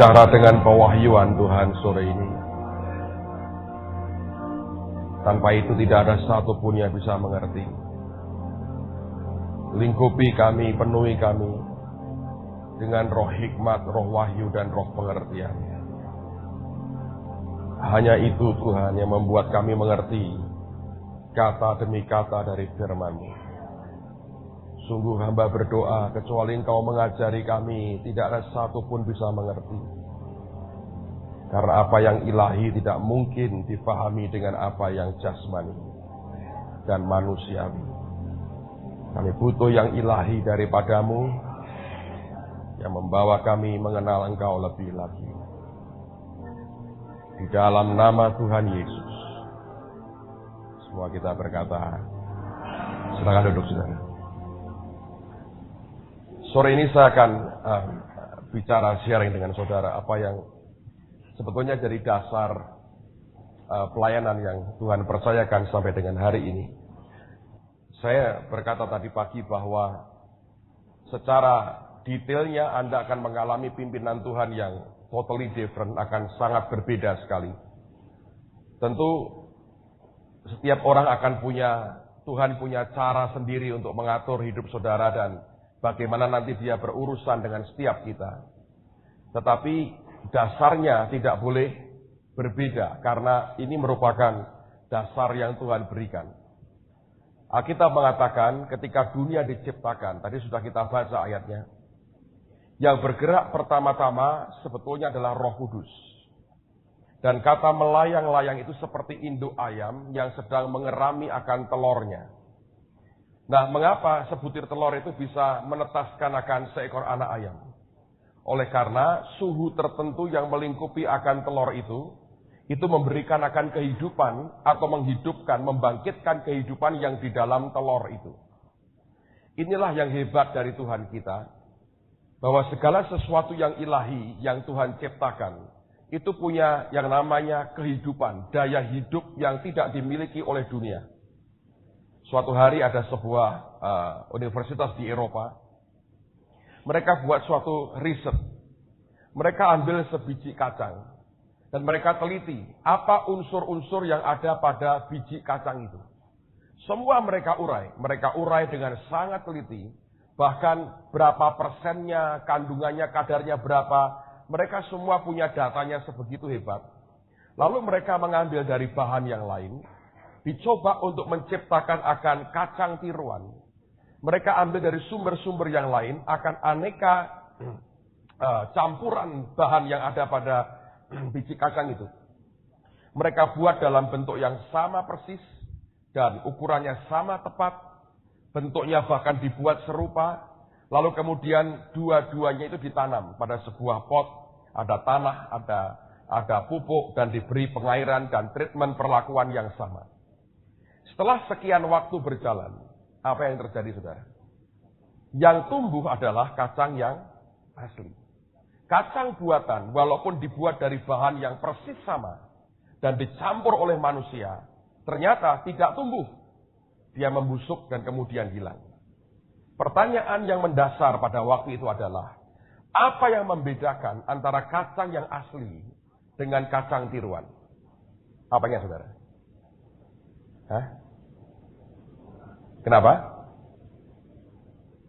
Bicara dengan pewahyuan Tuhan sore ini. Tanpa itu tidak ada satupun yang bisa mengerti. Lingkupi kami, penuhi kami dengan roh hikmat, roh wahyu, dan roh pengertian. Hanya itu Tuhan yang membuat kami mengerti kata demi kata dari firman-Mu. Sungguh hamba berdoa, kecuali Engkau mengajari kami, tidak ada satupun bisa mengerti. Karena apa yang ilahi tidak mungkin dipahami dengan apa yang jasmani dan manusiawi. Kami butuh yang ilahi daripadamu, yang membawa kami mengenal Engkau lebih lagi. Di dalam nama Tuhan Yesus, semua kita berkata, silakan duduk saudara. Sore ini saya akan bicara sharing dengan saudara apa yang sebetulnya jadi dasar pelayanan yang Tuhan percayakan sampai dengan hari ini. Saya berkata tadi pagi bahwa secara detailnya Anda akan mengalami pimpinan Tuhan yang totally different, akan sangat berbeda sekali. Tentu setiap orang akan Tuhan punya cara sendiri untuk mengatur hidup saudara dan bagaimana nanti dia berurusan dengan setiap kita. Tetapi dasarnya tidak boleh berbeda karena ini merupakan dasar yang Tuhan berikan. Alkitab mengatakan ketika dunia diciptakan, tadi sudah kita baca ayatnya, yang bergerak pertama-tama sebetulnya adalah Roh Kudus. Dan kata melayang-layang itu seperti induk ayam yang sedang mengerami akan telurnya. Nah, mengapa sebutir telur itu bisa menetaskan akan seekor anak ayam? Oleh karena suhu tertentu yang melingkupi akan telur itu memberikan akan kehidupan atau menghidupkan, membangkitkan kehidupan yang di dalam telur itu. Inilah yang hebat dari Tuhan kita, bahwa segala sesuatu yang ilahi yang Tuhan ciptakan, itu punya yang namanya kehidupan, daya hidup yang tidak dimiliki oleh dunia. Suatu hari ada sebuah universitas di Eropa, mereka buat suatu riset. Mereka ambil sebiji kacang. Dan mereka teliti apa unsur-unsur yang ada pada biji kacang itu. Semua mereka urai. Mereka urai dengan sangat teliti. Bahkan berapa persennya, kandungannya, kadarnya berapa. Mereka semua punya datanya sebegitu hebat. Lalu mereka mengambil dari bahan yang lain. Dicoba untuk menciptakan akan kacang tiruan. Mereka ambil dari sumber-sumber yang lain akan aneka campuran bahan yang ada pada biji kacang itu. Mereka buat dalam bentuk yang sama persis dan ukurannya sama tepat. Bentuknya bahkan dibuat serupa. Lalu kemudian dua-duanya itu ditanam pada sebuah pot. Ada tanah, ada pupuk dan diberi pengairan dan treatment perlakuan yang sama. Setelah sekian waktu berjalan, apa yang terjadi, saudara? Yang tumbuh adalah kacang yang asli. Kacang buatan, walaupun dibuat dari bahan yang persis sama dan dicampur oleh manusia, ternyata tidak tumbuh. Dia membusuk dan kemudian hilang. Pertanyaan yang mendasar pada waktu itu adalah, apa yang membedakan antara kacang yang asli dengan kacang tiruan? Apanya, saudara? Hah? Kenapa?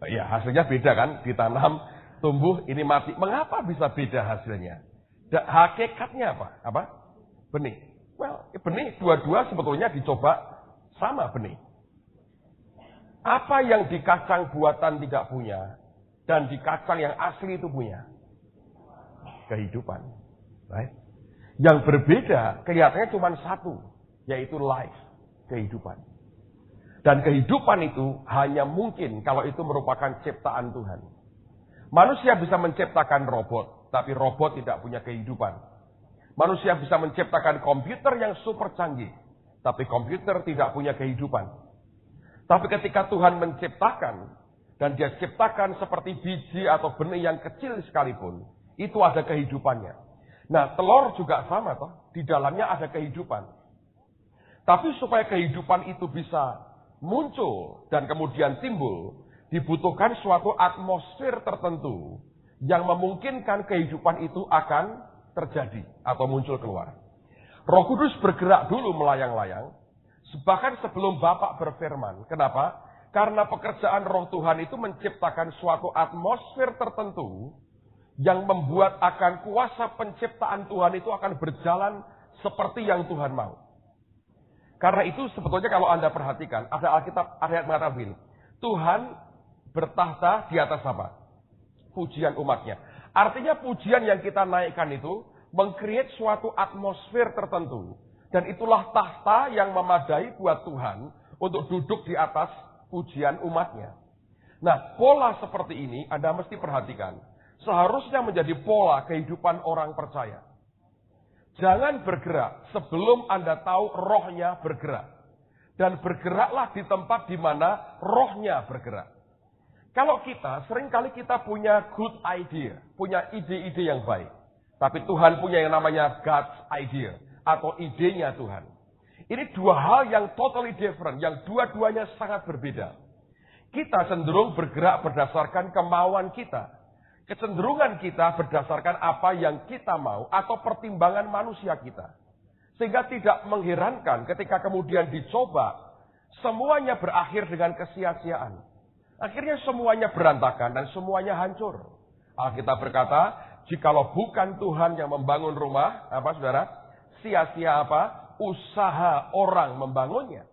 Ya, hasilnya beda kan? Ditanam, tumbuh, ini mati. Mengapa bisa beda hasilnya? Hakikatnya apa? Benih. Well, benih dua-dua sebetulnya dicoba sama benih. Apa yang di kacang buatan tidak punya dan di kacang yang asli itu punya? Kehidupan. Right? Yang berbeda kelihatannya cuma satu, yaitu life, kehidupan. Dan kehidupan itu hanya mungkin kalau itu merupakan ciptaan Tuhan. Manusia bisa menciptakan robot, tapi robot tidak punya kehidupan. Manusia bisa menciptakan komputer yang super canggih, tapi komputer tidak punya kehidupan. Tapi ketika Tuhan menciptakan, dan dia ciptakan seperti biji atau benih yang kecil sekalipun, itu ada kehidupannya. Nah, telur juga sama toh, di dalamnya ada kehidupan. Tapi supaya kehidupan itu bisa muncul dan kemudian timbul, dibutuhkan suatu atmosfer tertentu yang memungkinkan kehidupan itu akan terjadi atau muncul keluar. Roh Kudus bergerak dulu melayang-layang, bahkan sebelum Bapak berfirman. Kenapa? Karena pekerjaan Roh Tuhan itu menciptakan suatu atmosfer tertentu yang membuat akan kuasa penciptaan Tuhan itu akan berjalan seperti yang Tuhan mau. Karena itu sebetulnya kalau Anda perhatikan, ada Alkitab ayat mengatakan begini, Tuhan bertahta di atas apa? Pujian umatnya. Artinya pujian yang kita naikkan itu meng-create suatu atmosfer tertentu. Dan itulah tahta yang memadai buat Tuhan untuk duduk di atas pujian umatnya. Nah, pola seperti ini Anda mesti perhatikan. Seharusnya menjadi pola kehidupan orang percaya. Jangan bergerak sebelum Anda tahu rohnya bergerak. Dan bergeraklah di tempat di mana rohnya bergerak. Kalau seringkali kita punya good idea, punya ide-ide yang baik. Tapi Tuhan punya yang namanya God's idea, atau idenya Tuhan. Ini dua hal yang totally different, yang dua-duanya sangat berbeda. Kita cenderung bergerak berdasarkan kemauan kita. Kecenderungan kita berdasarkan apa yang kita mau, atau pertimbangan manusia kita. Sehingga tidak mengherankan ketika kemudian dicoba, semuanya berakhir dengan kesia-siaan. Akhirnya semuanya berantakan dan semuanya hancur. Alkitab berkata, jikalau bukan Tuhan yang membangun rumah, apa saudara? Sia-sia apa? Usaha orang membangunnya.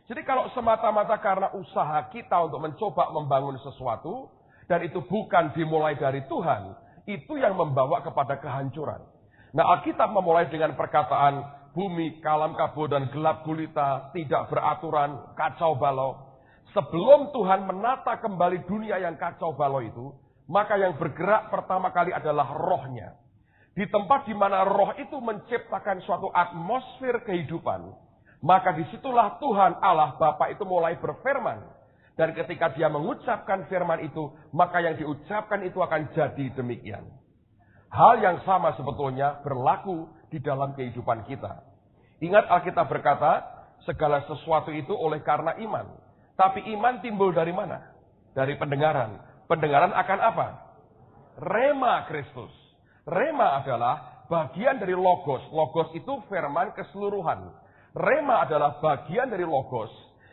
Jadi kalau semata-mata karena usaha kita untuk mencoba membangun sesuatu, dan itu bukan dimulai dari Tuhan, itu yang membawa kepada kehancuran. Nah, Alkitab memulai dengan perkataan, bumi kalam kabut dan gelap gulita, tidak beraturan, kacau balau. Sebelum Tuhan menata kembali dunia yang kacau balau itu, maka yang bergerak pertama kali adalah rohnya. Di tempat di mana roh itu menciptakan suatu atmosfer kehidupan, maka disitulah Tuhan Allah Bapa itu mulai berfirman. Dan ketika dia mengucapkan firman itu, maka yang diucapkan itu akan jadi demikian. Hal yang sama sebetulnya berlaku di dalam kehidupan kita. Ingat Alkitab berkata, segala sesuatu itu oleh karena iman. Tapi iman timbul dari mana? Dari pendengaran. Pendengaran akan apa? Rema Kristus. Rema adalah bagian dari logos. Logos itu firman keseluruhan. Rema adalah bagian dari logos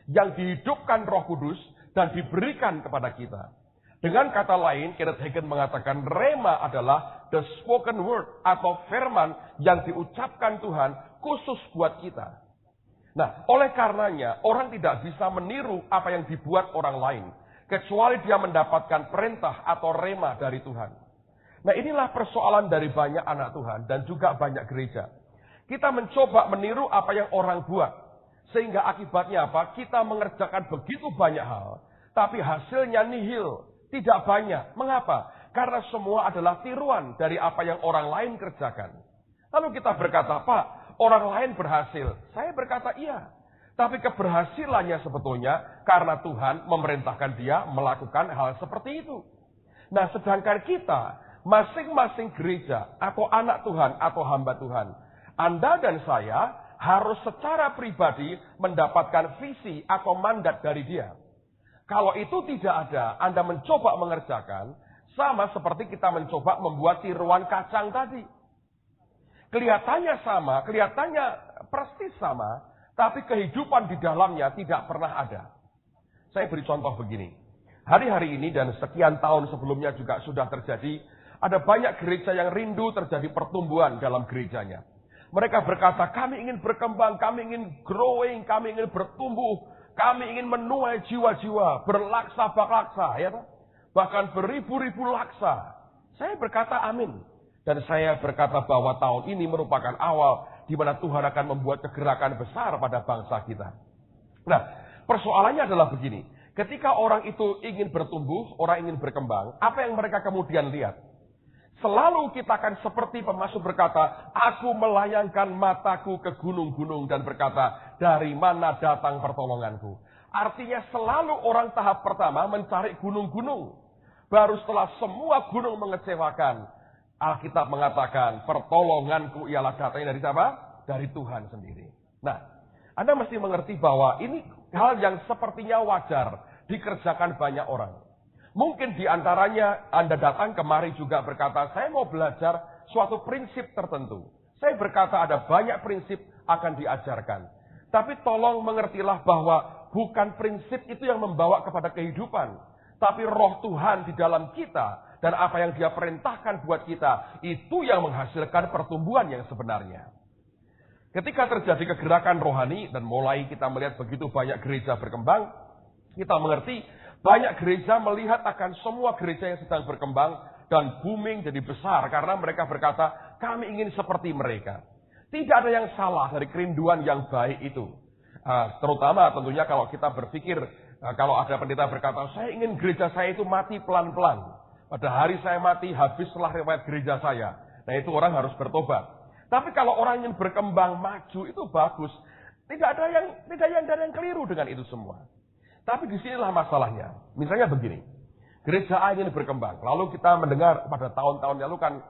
yang dihidupkan Roh Kudus dan diberikan kepada kita. Dengan kata lain, Kenneth Hagin mengatakan rema adalah the spoken word atau firman yang diucapkan Tuhan khusus buat kita. Nah, oleh karenanya, orang tidak bisa meniru apa yang dibuat orang lain. Kecuali dia mendapatkan perintah atau rema dari Tuhan. Nah, inilah persoalan dari banyak anak Tuhan dan juga banyak gereja. Kita mencoba meniru apa yang orang buat. Sehingga akibatnya apa? Kita mengerjakan begitu banyak hal. Tapi hasilnya nihil. Tidak banyak. Mengapa? Karena semua adalah tiruan dari apa yang orang lain kerjakan. Lalu kita berkata, Pak, orang lain berhasil. Saya berkata iya. Tapi keberhasilannya sebetulnya karena Tuhan memerintahkan dia melakukan hal seperti itu. Nah, sedangkan kita, masing-masing gereja atau anak Tuhan atau hamba Tuhan, Anda dan saya harus secara pribadi mendapatkan visi atau mandat dari dia. Kalau itu tidak ada, Anda mencoba mengerjakan, sama seperti kita mencoba membuat tiruan kacang tadi. Kelihatannya sama, kelihatannya persis sama, tapi kehidupan di dalamnya tidak pernah ada. Saya beri contoh begini. Hari-hari ini dan sekian tahun sebelumnya juga sudah terjadi, ada banyak gereja yang rindu terjadi pertumbuhan dalam gerejanya. Mereka berkata, kami ingin berkembang, kami ingin growing, kami ingin bertumbuh, kami ingin menuai jiwa-jiwa, berlaksa baklaksa, ya, bahkan beribu-ribu laksa. Saya berkata amin. Dan saya berkata bahwa tahun ini merupakan awal di mana Tuhan akan membuat kegerakan besar pada bangsa kita. Nah, persoalannya adalah begini. Ketika orang itu ingin bertumbuh, orang ingin berkembang, apa yang mereka kemudian lihat? Selalu kita akan seperti pemasmur berkata, aku melayangkan mataku ke gunung-gunung dan berkata, dari mana datang pertolonganku? Artinya selalu orang tahap pertama mencari gunung-gunung. Baru setelah semua gunung mengecewakan, Alkitab mengatakan, pertolonganku ialah datangnya dari siapa? Dari Tuhan sendiri. Nah, Anda mesti mengerti bahwa ini hal yang sepertinya wajar dikerjakan banyak orang. Mungkin di antaranya Anda datang kemari juga berkata, saya mau belajar suatu prinsip tertentu. Saya berkata ada banyak prinsip akan diajarkan. Tapi tolong mengertilah bahwa bukan prinsip itu yang membawa kepada kehidupan. Tapi roh Tuhan di dalam kita dan apa yang dia perintahkan buat kita, itu yang menghasilkan pertumbuhan yang sebenarnya. Ketika terjadi kegerakan rohani dan mulai kita melihat begitu banyak gereja berkembang, kita mengerti banyak gereja melihat akan semua gereja yang sedang berkembang dan booming jadi besar karena mereka berkata, kami ingin seperti mereka. Tidak ada yang salah dari kerinduan yang baik itu. Terutama tentunya kalau kita berpikir, kalau ada pendeta berkata, saya ingin gereja saya itu mati pelan-pelan. Pada hari saya mati, habislah riwayat gereja saya. Nah itu orang harus bertobat. Tapi kalau orang ingin berkembang, maju, itu bagus. Tidak ada yang keliru dengan itu semua. Tapi disinilah masalahnya. Misalnya begini, gereja A ingin berkembang. Lalu kita mendengar pada tahun-tahun lalu kan,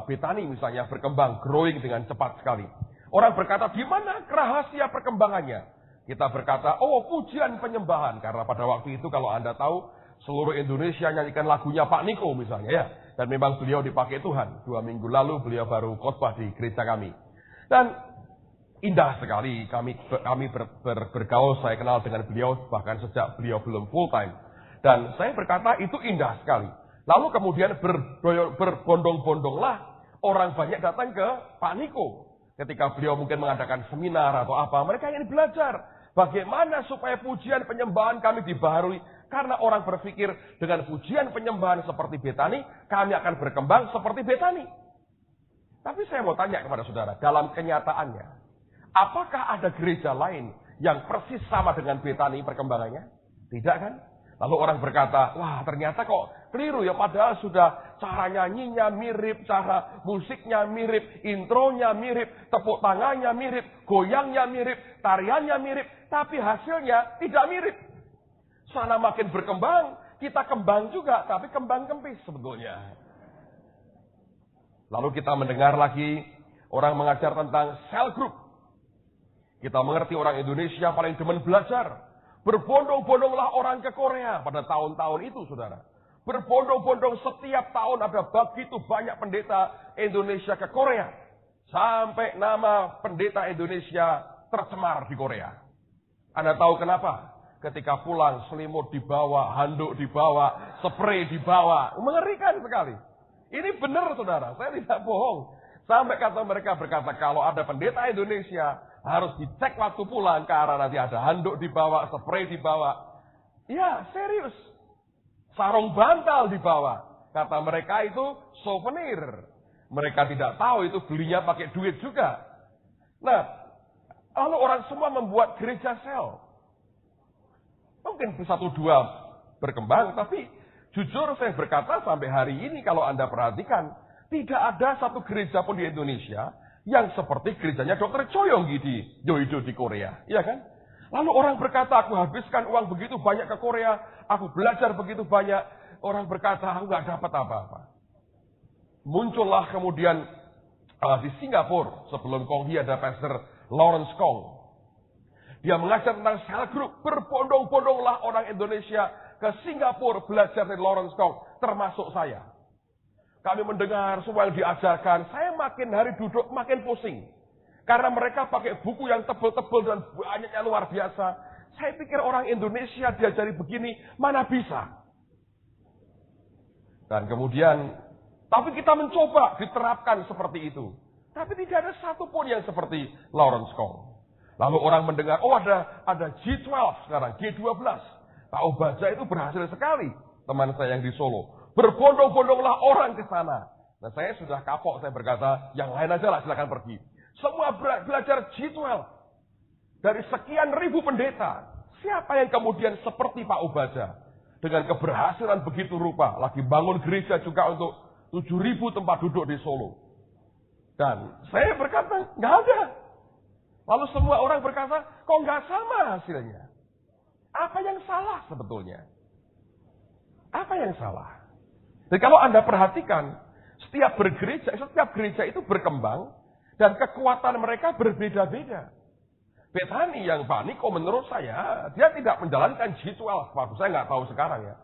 Betani misalnya berkembang, growing dengan cepat sekali. Orang berkata, di mana rahasia perkembangannya? Kita berkata, oh pujian penyembahan. Karena pada waktu itu kalau Anda tahu, seluruh Indonesia nyanyikan lagunya Pak Niko misalnya ya. Dan memang beliau dipakai Tuhan. 2 minggu lalu beliau baru khotbah di gereja kami. Dan indah sekali kami bergaul, saya kenal dengan beliau bahkan sejak beliau belum full time. Dan saya berkata itu indah sekali. Lalu kemudian berbondong-bondonglah orang banyak datang ke Pak Niko. Ketika beliau mungkin mengadakan seminar atau apa, mereka ingin belajar. Bagaimana supaya pujian penyembahan kami dibaharui. Karena orang berpikir dengan pujian penyembahan seperti Betani, kami akan berkembang seperti Betani. Tapi saya mau tanya kepada saudara, dalam kenyataannya, apakah ada gereja lain yang persis sama dengan Betani perkembangannya? Tidak kan? Lalu orang berkata, wah ternyata kok keliru ya, padahal sudah cara nyanyinya mirip, cara musiknya mirip, intronya mirip, tepuk tangannya mirip, goyangnya mirip, tariannya mirip, tapi hasilnya tidak mirip. Sana makin berkembang, kita kembang juga, tapi kembang kempis sebetulnya. Lalu kita mendengar lagi orang mengajar tentang cell group. Kita mengerti orang Indonesia paling demen belajar. Berbondong-bondonglah orang ke Korea pada tahun-tahun itu, saudara. Berbondong-bondong setiap tahun ada begitu banyak pendeta Indonesia ke Korea. Sampai nama pendeta Indonesia tercemar di Korea. Anda tahu kenapa? Ketika pulang selimut dibawa, handuk dibawa, spray dibawa. Mengerikan sekali. Ini benar, saudara. Saya tidak bohong. Sampai kata mereka berkata, kalau ada pendeta Indonesia, harus dicek waktu pulang, karena nanti ada handuk dibawa, spray dibawa. Ya, serius. Sarung bantal dibawa. Kata mereka itu souvenir. Mereka tidak tahu itu belinya pakai duit juga. Nah, lalu orang semua membuat gereja sel. Mungkin 1-2 berkembang, tapi jujur saya berkata sampai hari ini kalau Anda perhatikan, tidak ada satu gereja pun di Indonesia yang seperti gerejanya Dr. Choi Yong-gi di Yoido di Korea. Iya kan? Lalu orang berkata, aku habiskan uang begitu banyak ke Korea, aku belajar begitu banyak. Orang berkata, aku nggak dapat apa-apa. Muncullah kemudian di Singapura, sebelum Kong Hee ada Pastor Lawrence Kong. Dia mengajar tentang cell group. Berbondong-bondonglah orang Indonesia ke Singapura belajar dari Lawrence Kong, termasuk saya. Kami mendengar semua yang diajarkan. Saya makin hari duduk makin pusing. Karena mereka pakai buku yang tebal-tebal dan banyaknya luar biasa. Saya pikir orang Indonesia diajari begini, mana bisa. Dan kemudian, tapi kita mencoba diterapkan seperti itu. Tapi tidak ada satupun yang seperti Lawrence Kong. Lalu orang mendengar, oh ada G12 sekarang, G12. Pak Obaja itu berhasil sekali. Teman saya yang di Solo. Berbondong-bondonglah orang ke sana. Nah saya sudah kapok, saya berkata, yang lain aja lah silakan pergi. Semua belajar G12. Dari sekian ribu pendeta. Siapa yang kemudian seperti Pak Obaja? Dengan keberhasilan begitu rupa. Lagi bangun gereja juga untuk 7.000 tempat duduk di Solo. Dan saya berkata, nggak ada. Lalu semua orang berkata, kok nggak sama hasilnya? Apa yang salah sebetulnya? Apa yang salah? Jadi kalau Anda perhatikan, setiap gereja itu berkembang, dan kekuatan mereka berbeda-beda. Betani yang Pak Niko menurut saya, dia tidak menjalankan G12. Saya nggak tahu sekarang ya.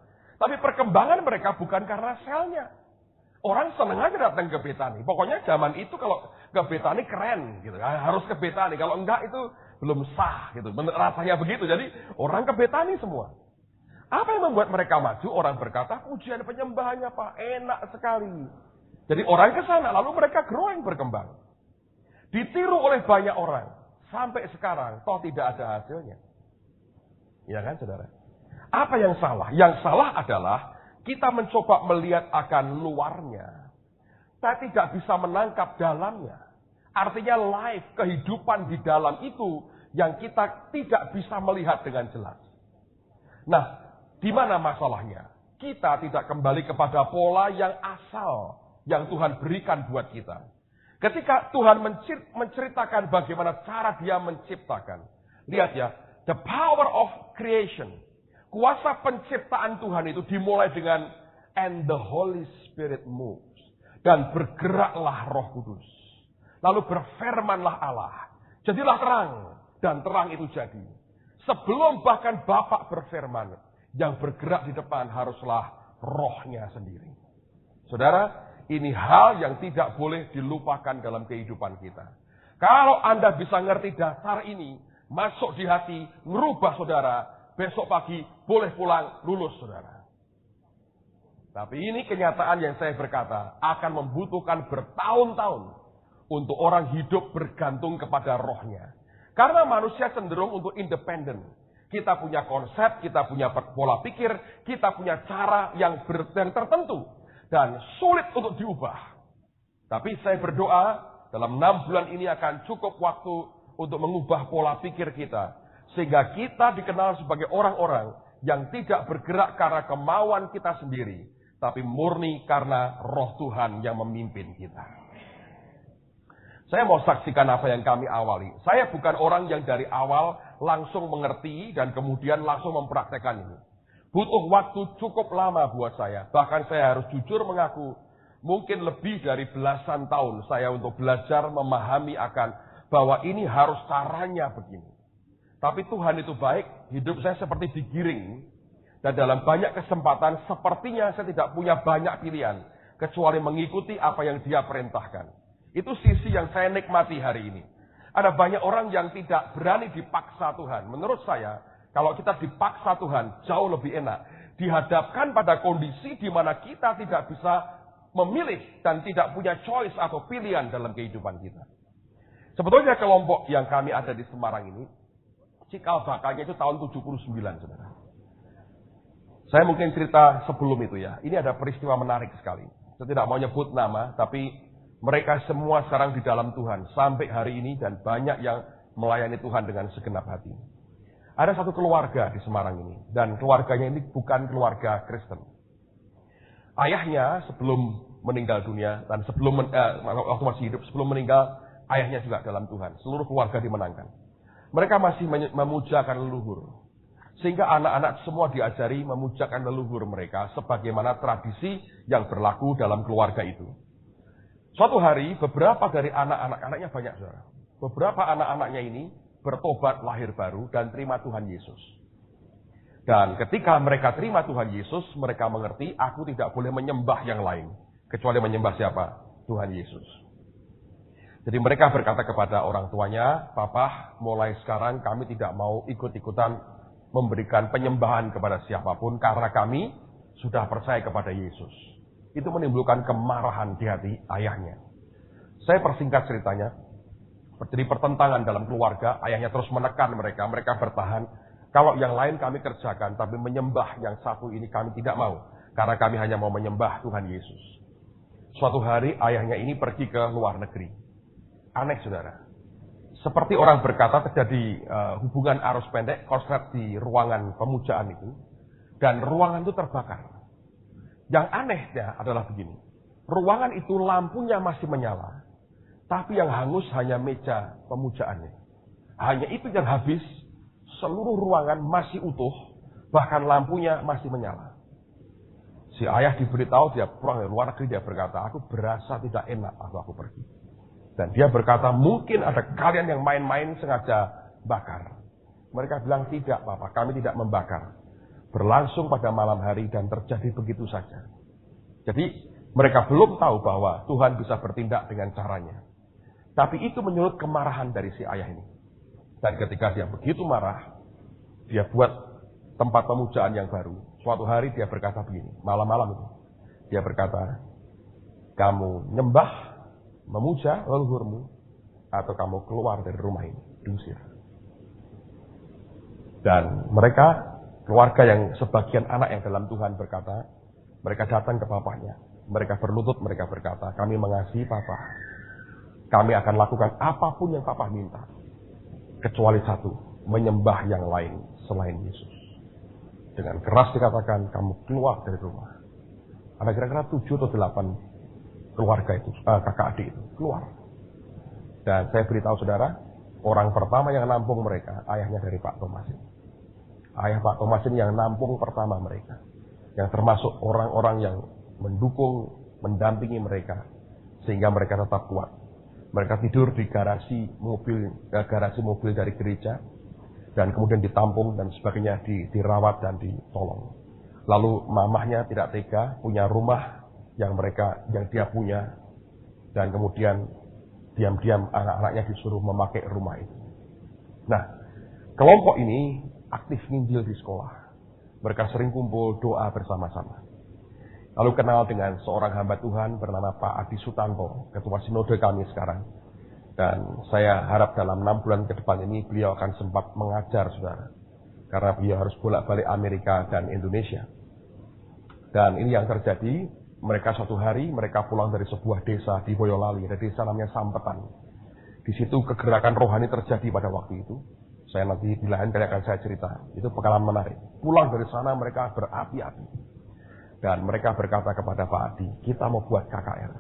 Tapi perkembangan mereka bukan karena selnya. Orang seneng aja datang ke Betani. Pokoknya zaman itu kalau ke Betani keren gitu. Harus ke Betani. Kalau enggak itu belum sah gitu. Rasanya begitu. Jadi orang ke Betani semua. Apa yang membuat mereka maju? Orang berkata, pujian penyembahannya Pak, enak sekali. Jadi orang ke sana, lalu mereka growing berkembang. Ditiru oleh banyak orang. Sampai sekarang, toh tidak ada hasilnya. Iya kan saudara? Apa yang salah? Yang salah adalah kita mencoba melihat akan luarnya. Kita tidak bisa menangkap dalamnya. Artinya life, kehidupan di dalam itu yang kita tidak bisa melihat dengan jelas. Nah, di mana masalahnya? Kita tidak kembali kepada pola yang asal yang Tuhan berikan buat kita. Ketika Tuhan menceritakan bagaimana cara Dia menciptakan. Lihat ya, the power of creation. Kuasa penciptaan Tuhan itu dimulai dengan and the Holy Spirit moves. Dan bergeraklah Roh Kudus. Lalu berfirmanlah Allah. Jadilah terang. Dan terang itu jadi. Sebelum bahkan Bapa berfirman. Yang bergerak di depan haruslah Rohnya sendiri. Saudara, ini hal yang tidak boleh dilupakan dalam kehidupan kita. Kalau Anda bisa ngerti dasar ini. Masuk di hati, merubah saudara. Besok pagi boleh pulang lulus saudara. Tapi ini kenyataan yang saya berkata akan membutuhkan bertahun-tahun untuk orang hidup bergantung kepada rohnya. Karena manusia cenderung untuk independen. Kita punya konsep, kita punya pola pikir, kita punya cara yang tertentu. Dan sulit untuk diubah. Tapi saya berdoa dalam 6 bulan ini akan cukup waktu untuk mengubah pola pikir kita. Sehingga kita dikenal sebagai orang-orang yang tidak bergerak karena kemauan kita sendiri. Tapi murni karena roh Tuhan yang memimpin kita. Saya mau saksikan apa yang kami awali. Saya bukan orang yang dari awal langsung mengerti dan kemudian langsung mempraktekkan ini. Butuh waktu cukup lama buat saya. Bahkan saya harus jujur mengaku. Mungkin lebih dari belasan tahun saya untuk belajar memahami akan bahwa ini harus caranya begini. Tapi Tuhan itu baik, hidup saya seperti digiring. Dan dalam banyak kesempatan, sepertinya saya tidak punya banyak pilihan. Kecuali mengikuti apa yang Dia perintahkan. Itu sisi yang saya nikmati hari ini. Ada banyak orang yang tidak berani dipaksa Tuhan. Menurut saya, kalau kita dipaksa Tuhan, jauh lebih enak. Dihadapkan pada kondisi di mana kita tidak bisa memilih dan tidak punya choice atau pilihan dalam kehidupan kita. Sebetulnya kelompok yang kami ada di Semarang ini, cikal bakalnya itu tahun 79, saudara. Saya mungkin cerita sebelum itu ya. Ini ada peristiwa menarik sekali. Saya tidak mau nyebut nama, tapi mereka semua sekarang di dalam Tuhan. Sampai hari ini dan banyak yang melayani Tuhan dengan segenap hati. Ada satu keluarga di Semarang ini. Dan keluarganya ini bukan keluarga Kristen. Ayahnya sebelum meninggal dunia, dan waktu masih hidup, sebelum meninggal, ayahnya juga dalam Tuhan. Seluruh keluarga dimenangkan. Mereka masih memujakan leluhur. Sehingga anak-anak semua diajari memujakan leluhur mereka sebagaimana tradisi yang berlaku dalam keluarga itu. Suatu hari beberapa dari anak-anaknya banyak saudara. Beberapa anak-anaknya ini bertobat lahir baru dan terima Tuhan Yesus. Dan ketika mereka terima Tuhan Yesus, mereka mengerti aku tidak boleh menyembah yang lain. Kecuali menyembah siapa? Tuhan Yesus. Jadi mereka berkata kepada orang tuanya, Papa, mulai sekarang kami tidak mau ikut-ikutan memberikan penyembahan kepada siapapun karena kami sudah percaya kepada Yesus. Itu menimbulkan kemarahan di hati ayahnya. Saya persingkat ceritanya. Terjadi pertentangan dalam keluarga, ayahnya terus menekan mereka bertahan. Kalau yang lain kami kerjakan, tapi menyembah yang satu ini kami tidak mau. Karena kami hanya mau menyembah Tuhan Yesus. Suatu hari ayahnya ini pergi ke luar negeri. Aneh saudara. Seperti orang berkata terjadi hubungan arus pendek, korslet di ruangan pemujaan itu. Dan ruangan itu terbakar. Yang anehnya adalah begini. Ruangan itu lampunya masih menyala. Tapi yang hangus hanya meja pemujaannya. Hanya itu yang habis. Seluruh ruangan masih utuh. Bahkan lampunya masih menyala. Si ayah diberitahu dia pulang dari luar negeri. Dia berkata, aku berasa tidak enak waktu aku pergi. Dan dia berkata, mungkin ada kalian yang main-main sengaja bakar. Mereka bilang, tidak Papa, kami tidak membakar. berlangsung pada malam hari dan terjadi begitu saja. Jadi mereka belum tahu bahwa Tuhan bisa bertindak dengan caranya. Tapi itu menyulut kemarahan dari si ayah ini. Dan ketika dia begitu marah, dia buat tempat pemujaan yang baru. Suatu hari dia berkata begini, malam-malam itu. Dia berkata, kamu nyembah, memuja leluhurmu, atau kamu keluar dari rumah ini, diusir. Dan mereka, keluarga yang sebagian anak yang dalam Tuhan berkata, mereka datang ke papanya. Mereka berlutut, mereka berkata, kami mengasihi papa. Kami akan lakukan apapun yang papa minta. Kecuali satu, menyembah yang lain selain Yesus. Dengan keras dikatakan, kamu keluar dari rumah. Ada kira-kira 7 atau 8 keluarga itu, kakak adik itu, keluar. Dan saya beritahu saudara, orang pertama yang nampung mereka, ayahnya dari Pak Thomasin. Ayah Pak Thomasin yang nampung pertama mereka. Yang termasuk orang-orang yang mendukung, mendampingi mereka. Sehingga mereka tetap kuat. Mereka tidur di garasi mobil dari gereja. Dan kemudian ditampung dan sebagainya, dirawat dan ditolong. Lalu mamahnya tidak tega, punya rumah yang dia punya. Dan kemudian diam-diam anak-anaknya disuruh memakai rumah itu. Nah, kelompok ini aktif nginjil di sekolah. Mereka sering kumpul doa bersama-sama. Lalu kenal dengan seorang hamba Tuhan bernama Pak Adi Sutanto, ketua sinode kami sekarang. Dan saya harap dalam 6 bulan ke depan ini beliau akan sempat mengajar, saudara. Karena beliau harus bolak-balik Amerika dan Indonesia. Dan ini yang terjadi, mereka suatu hari, mereka pulang dari sebuah desa di Boyolali, ada desa namanya Sampetan. Di situ kegerakan rohani terjadi pada waktu itu. Saya nanti di lain kali akan saya cerita. Itu pengalaman menarik. Pulang dari sana mereka berapi-api. Dan mereka berkata kepada Pak Adi, kita mau buat KKR.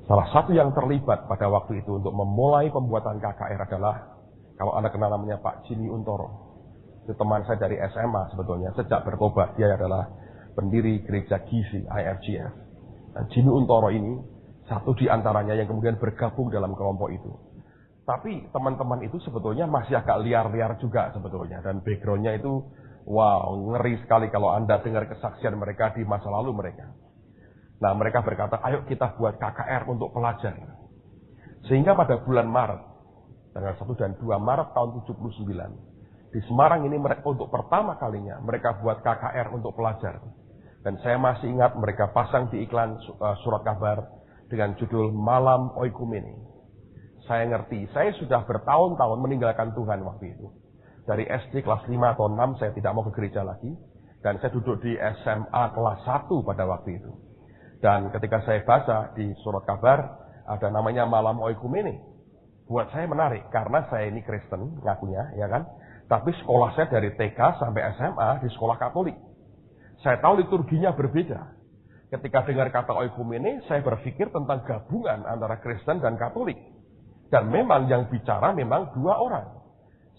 Salah satu yang terlibat pada waktu itu untuk memulai pembuatan KKR adalah, kalau Anda kenal namanya Pak Jimmy Untoro. Itu teman saya dari SMA sebetulnya. Sejak bertobat, dia adalah pendiri gereja Gizi, IFGF. Dan Jimmy Untoro ini, satu di antaranya yang kemudian bergabung dalam kelompok itu. Tapi teman-teman itu sebetulnya masih agak liar-liar juga sebetulnya. Dan backgroundnya itu, wow, ngeri sekali kalau Anda dengar kesaksian mereka di masa lalu mereka. Nah, mereka berkata, ayo kita buat KKR untuk pelajar. Sehingga pada bulan Maret, tanggal 1 dan 2 Maret tahun 79, di Semarang ini untuk pertama kalinya mereka buat KKR untuk pelajar. Dan saya masih ingat mereka pasang di iklan surat kabar dengan judul Malam Oikumene. Saya ngerti, saya sudah bertahun-tahun meninggalkan Tuhan waktu itu. Dari SD kelas 5 atau 6 saya tidak mau ke gereja lagi. Dan saya duduk di SMA kelas 1 pada waktu itu. Dan ketika saya baca di surat kabar, ada namanya Malam Oikumene. Buat saya menarik, karena saya ini Kristen, ngakunya, ya kan? Tapi sekolah saya dari TK sampai SMA di sekolah Katolik. Saya tahu liturginya berbeda. Ketika dengar kata Oikumene, saya berpikir tentang gabungan antara Kristen dan Katolik. Dan memang yang bicara memang 2 orang.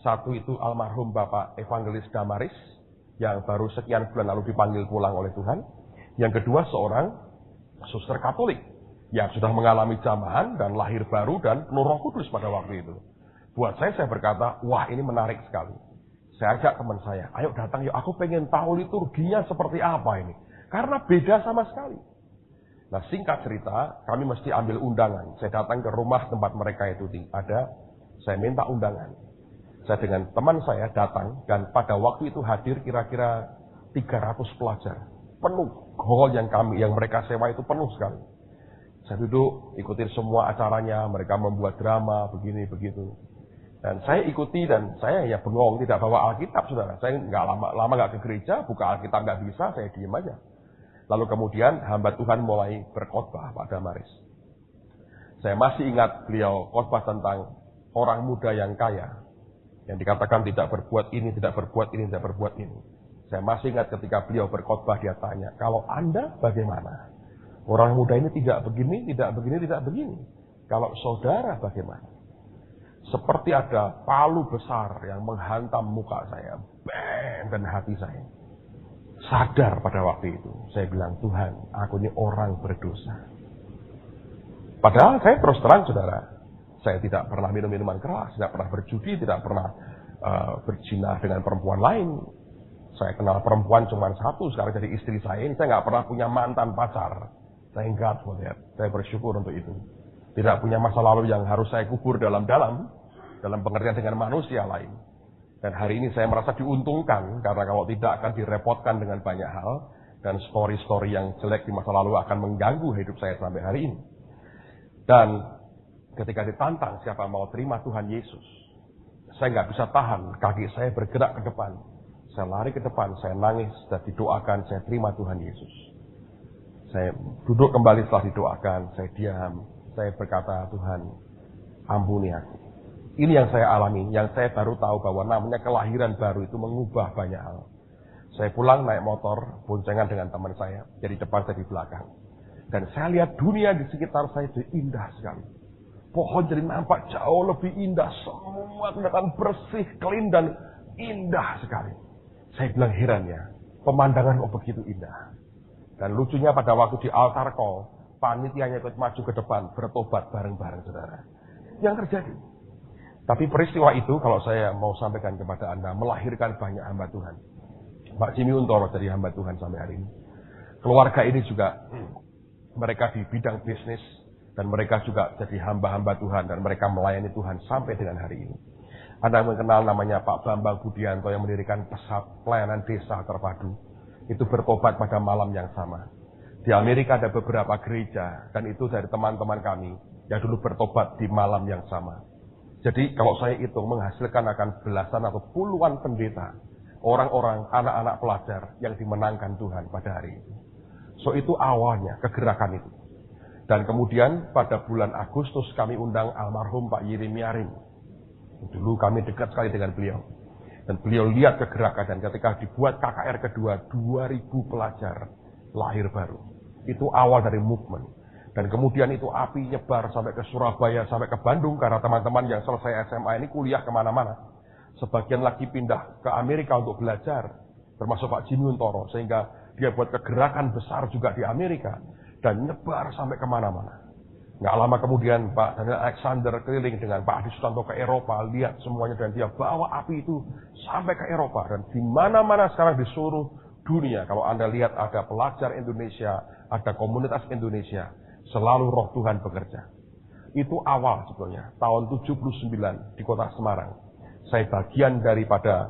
Satu itu almarhum Bapak Evangelis Damaris, yang baru sekian bulan lalu dipanggil pulang oleh Tuhan. Yang kedua seorang suster Katolik yang sudah mengalami jamahan dan lahir baru dan penuh Roh Kudus pada waktu itu. Buat saya berkata, wah ini menarik sekali. Saya ajak teman saya, ayo datang yuk, aku pengen tahu liturginya seperti apa ini. Karena beda sama sekali. Nah, singkat cerita, kami mesti ambil undangan. Saya datang ke rumah tempat mereka itu ada, saya minta undangan. Saya dengan teman saya datang dan pada waktu itu hadir kira-kira 300 pelajar. Penuh, hall yang mereka sewa itu penuh sekali. Saya duduk, ikutin semua acaranya, mereka membuat drama, begini, begitu. Dan saya ikuti dan saya ya bengong, tidak bawa Alkitab, saudara. Saya lama nggak ke gereja, buka Alkitab nggak bisa, saya diem aja. Lalu kemudian hamba Tuhan mulai berkhotbah Pak Damaris. Saya masih ingat beliau khotbah tentang orang muda yang kaya. Yang dikatakan tidak berbuat ini, tidak berbuat ini, tidak berbuat ini. Saya masih ingat ketika beliau berkhotbah, dia tanya, kalau Anda bagaimana? Orang muda ini tidak begini, tidak begini, tidak begini. Kalau saudara bagaimana? Seperti ada palu besar yang menghantam muka saya. Bang, dan hati saya. Sadar pada waktu itu. Saya bilang, Tuhan, aku ini orang berdosa. Padahal saya terus terang, saudara. Saya tidak pernah minum minuman keras, tidak pernah berjudi, tidak pernah berzina dengan perempuan lain. Saya kenal perempuan cuma satu sekarang jadi istri saya. Ini saya nggak pernah punya mantan pacar. Thank God for that. Saya bersyukur untuk itu. Tidak punya masa lalu yang harus saya kubur dalam-dalam. Dalam pengertian dengan manusia lain. Dan hari ini saya merasa diuntungkan. Karena kalau tidak akan direpotkan dengan banyak hal. Dan story-story yang jelek di masa lalu akan mengganggu hidup saya sampai hari ini. Dan ketika ditantang siapa mau terima Tuhan Yesus. Saya nggak bisa tahan. Kaki saya bergerak ke depan. Saya lari ke depan. Saya nangis dan didoakan. Saya terima Tuhan Yesus. Saya duduk kembali setelah didoakan. Saya diam. Saya berkata, Tuhan, ampuni aku. Ini yang saya alami. Yang saya baru tahu bahwa namanya kelahiran baru itu mengubah banyak hal. Saya pulang naik motor, boncengan dengan teman saya. Jadi depan, saya di belakang. Dan saya lihat dunia di sekitar saya itu indah sekali. Pohon jadi nampak jauh lebih indah. Semua kelihatan bersih, clean, dan indah sekali. Saya bilang herannya, pemandangan kok begitu indah. Dan lucunya pada waktu di altar call, panitianya ikut maju ke depan, bertobat bareng-bareng saudara. Yang terjadi. Tapi peristiwa itu, kalau saya mau sampaikan kepada Anda, melahirkan banyak hamba Tuhan. Pak Jimmy Untoro jadi hamba Tuhan sampai hari ini. Keluarga ini juga, mereka di bidang bisnis, dan mereka juga jadi hamba-hamba Tuhan, dan mereka melayani Tuhan sampai dengan hari ini. Anda mengenal namanya Pak Bambang Budianto yang mendirikan pusat pelayanan desa terpadu. Itu bertobat pada malam yang sama. Di Amerika ada beberapa gereja, dan itu dari teman-teman kami yang dulu bertobat di malam yang sama. Jadi kalau saya hitung menghasilkan akan belasan atau puluhan pendeta, orang-orang, anak-anak pelajar yang dimenangkan Tuhan pada hari itu. So itu awalnya, kegerakan itu. Dan kemudian pada bulan Agustus kami undang almarhum Pak Yirimiarim. Dulu kami dekat sekali dengan beliau. Dan beliau lihat kegerakan dan ketika dibuat KKR kedua, 2000 pelajar lahir baru. Itu awal dari movement. Dan kemudian itu api nyebar sampai ke Surabaya, sampai ke Bandung. Karena teman-teman yang selesai SMA ini kuliah kemana-mana. Sebagian lagi pindah ke Amerika untuk belajar. Termasuk Pak Jimmy Untoro. Sehingga dia buat kegerakan besar juga di Amerika. Dan nyebar sampai kemana-mana. Nggak lama kemudian Pak Daniel Alexander keliling dengan Pak Adi Sutanto ke Eropa. Lihat semuanya dan dia bawa api itu sampai ke Eropa. Dan di mana-mana sekarang di seluruh dunia. Kalau Anda lihat ada pelajar Indonesia. Ada komunitas Indonesia. Selalu roh Tuhan bekerja. Itu awal sebetulnya. Tahun 79 di kota Semarang. Saya bagian daripada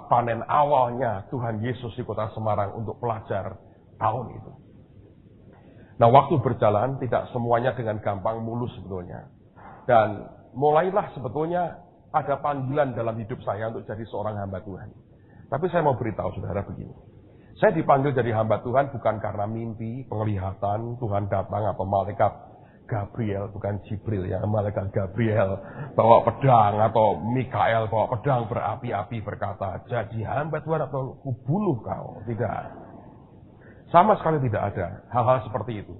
panen awalnya Tuhan Yesus di kota Semarang untuk pelajar tahun itu. Nah, waktu berjalan tidak semuanya dengan gampang mulus sebetulnya. Dan mulailah sebetulnya ada panggilan dalam hidup saya untuk jadi seorang hamba Tuhan. Tapi saya mau beritahu saudara begini. Saya dipanggil jadi hamba Tuhan bukan karena mimpi, penglihatan, Tuhan datang atau malaikat Gabriel, bukan Jibril ya, malaikat Gabriel bawa pedang atau Mikael bawa pedang berapi-api berkata, jadi hamba Tuhan atau kubunuh kau. Tidak. Sama sekali tidak ada hal-hal seperti itu.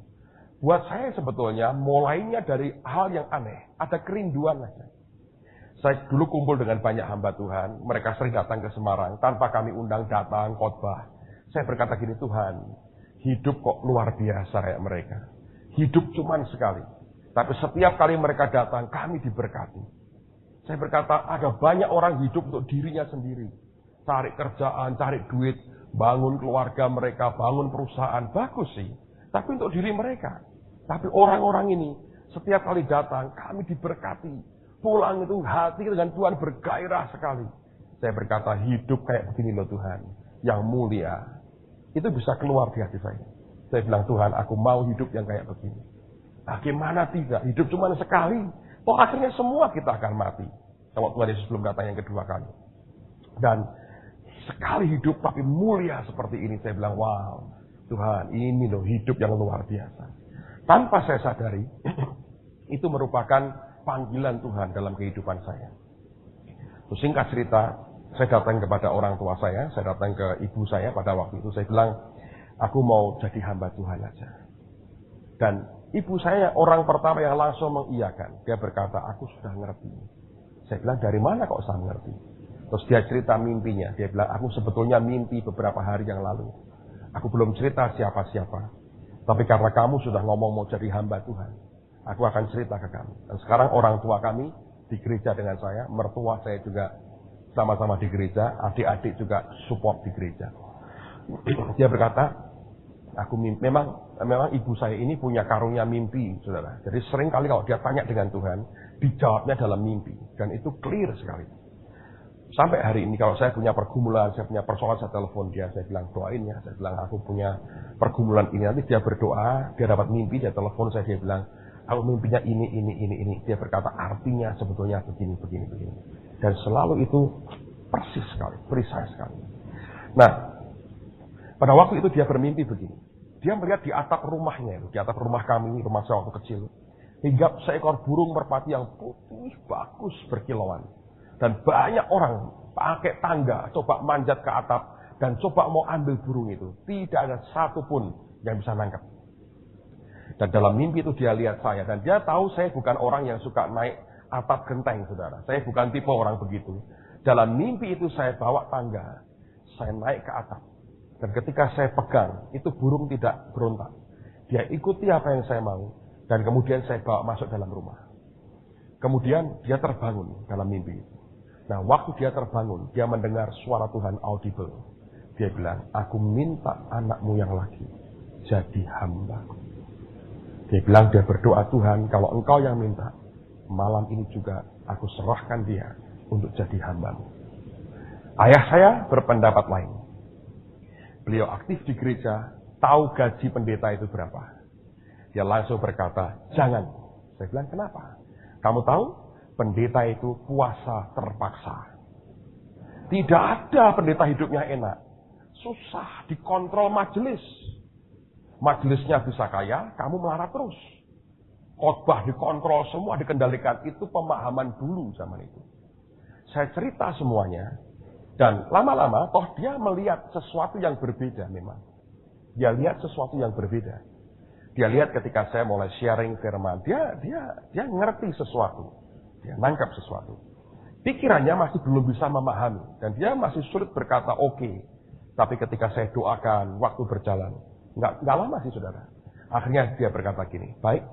Buat saya sebetulnya mulainya dari hal yang aneh. Ada kerinduan aja. Saya dulu kumpul dengan banyak hamba Tuhan. Mereka sering datang ke Semarang. Tanpa kami undang datang khotbah. Saya berkata gini, Tuhan, hidup kok luar biasa kayak mereka. Hidup cuman sekali. Tapi setiap kali mereka datang, kami diberkati. Saya berkata, ada banyak orang hidup untuk dirinya sendiri. Cari kerjaan, cari duit, bangun keluarga mereka, bangun perusahaan. Bagus sih. Tapi untuk diri mereka. Tapi orang-orang ini, setiap kali datang, kami diberkati. Pulang itu hati dengan Tuhan bergairah sekali. Saya berkata, hidup kayak begini loh Tuhan. Yang mulia. Itu bisa keluar di hati saya. Saya bilang, Tuhan, aku mau hidup yang kayak begini. Bagaimana tidak? Hidup cuma sekali. Toh akhirnya semua kita akan mati. Kalau Tuhan Yesus belum datang yang kedua kali. Dan sekali hidup tapi mulia seperti ini. Saya bilang, wow, Tuhan, ini loh hidup yang luar biasa. Tanpa saya sadari, itu merupakan panggilan Tuhan dalam kehidupan saya. Terus singkat cerita, saya datang kepada orang tua saya datang ke ibu saya pada waktu itu. Saya bilang, aku mau jadi hamba Tuhan aja. Dan ibu saya orang pertama yang langsung mengiyakan. Dia berkata, aku sudah ngerti. Saya bilang, dari mana kok saya ngerti? Terus dia cerita mimpinya. Dia bilang, aku sebetulnya mimpi beberapa hari yang lalu. Aku belum cerita siapa-siapa. Tapi karena kamu sudah ngomong mau jadi hamba Tuhan, aku akan cerita ke kamu. Dan sekarang orang tua kami di gereja dengan saya, mertua saya juga sama-sama di gereja, adik-adik juga support di gereja. Dia berkata, memang ibu saya ini punya karunia mimpi, saudara. Jadi sering kali kalau dia tanya dengan Tuhan, dijawabnya dalam mimpi. Dan itu clear sekali. Sampai hari ini kalau saya punya pergumulan, saya punya persoalan, saya telepon dia, saya bilang doain ya. Saya bilang aku punya pergumulan ini, nanti dia berdoa, dia dapat mimpi, dia telepon saya, dia bilang, aku mimpinya ini. Dia berkata artinya sebetulnya begini. Dan selalu itu persis sekali, precise sekali. Nah, pada waktu itu dia bermimpi begini. Dia melihat di atap rumahnya, di atap rumah kami, rumah saya waktu kecil, hinggap seekor burung merpati yang putih, bagus, berkilauan. Dan banyak orang pakai tangga, coba manjat ke atap, dan coba mau ambil burung itu. Tidak ada satupun yang bisa nangkap. Dan dalam mimpi itu dia lihat saya, dan dia tahu saya bukan orang yang suka naik atap genteng, saudara. Saya bukan tipe orang begitu. Dalam mimpi itu saya bawa tangga, saya naik ke atap. Dan ketika saya pegang, itu burung tidak berontak. Dia ikuti apa yang saya mau. Dan kemudian saya bawa masuk dalam rumah. Kemudian dia terbangun dalam mimpi. Nah, waktu dia terbangun, dia mendengar suara Tuhan audible. Dia bilang, aku minta anakmu yang laki jadi hamba-Ku. Dia bilang, dia berdoa, Tuhan, kalau Engkau yang minta, malam ini juga aku serahkan dia untuk jadi hamba-Mu. Ayah saya berpendapat lain. Beliau aktif di gereja, tahu gaji pendeta itu berapa. Dia langsung berkata, jangan. Saya bilang, kenapa? Kamu tahu, pendeta itu puasa terpaksa. Tidak ada pendeta hidupnya enak. Susah dikontrol majelis. Majelisnya bisa kaya, kamu melarat terus. Khotbah dikontrol, semua dikendalikan. Itu pemahaman dulu zaman itu. Saya cerita semuanya. Dan lama-lama, toh dia melihat sesuatu yang berbeda memang. Dia lihat sesuatu yang berbeda. Dia lihat ketika saya mulai sharing firman, dia ngerti sesuatu. Dia nangkap sesuatu. Pikirannya masih belum bisa memahami. Dan dia masih sulit berkata oke. Tapi ketika saya doakan, waktu berjalan. Nggak lama sih, saudara. Akhirnya dia berkata gini, baik,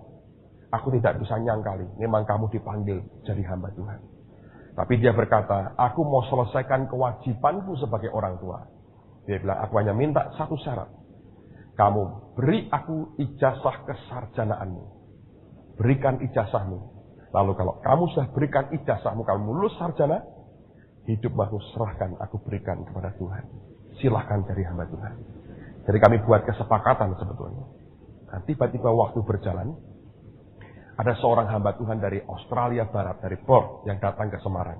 aku tidak bisa nyangkali. Memang kamu dipanggil jadi hamba Tuhan. Tapi dia berkata, aku mau selesaikan kewajibanku sebagai orang tua. Dia bilang, aku hanya minta satu syarat. Kamu beri aku ijazah kesarjanaanmu. Berikan ijazahmu. Lalu kalau kamu sudah berikan ijazahmu, kamu lulus sarjana, hidupmu aku serahkan, aku berikan kepada Tuhan. Silahkan jadi hamba Tuhan. Jadi kami buat kesepakatan sebetulnya. Nah, tiba-tiba waktu berjalan, ada seorang hamba Tuhan dari Australia Barat, dari Perth, yang datang ke Semarang.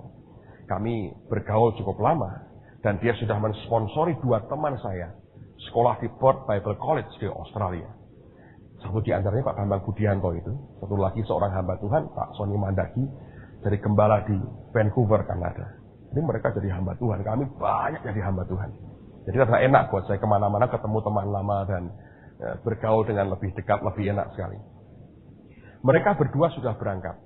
Kami bergaul cukup lama, dan dia sudah mensponsori 2 teman saya, sekolah di Perth Bible College di Australia. Satu di antaranya Pak Bambang Budianto itu, satu lagi seorang hamba Tuhan, Pak Sony Mandagi, dari gembala di Vancouver, Kanada. Jadi mereka jadi hamba Tuhan, kami banyak jadi hamba Tuhan. Jadi ternyata enak buat saya kemana-mana ketemu teman lama dan bergaul dengan lebih dekat, lebih enak sekali. Mereka berdua sudah berangkat.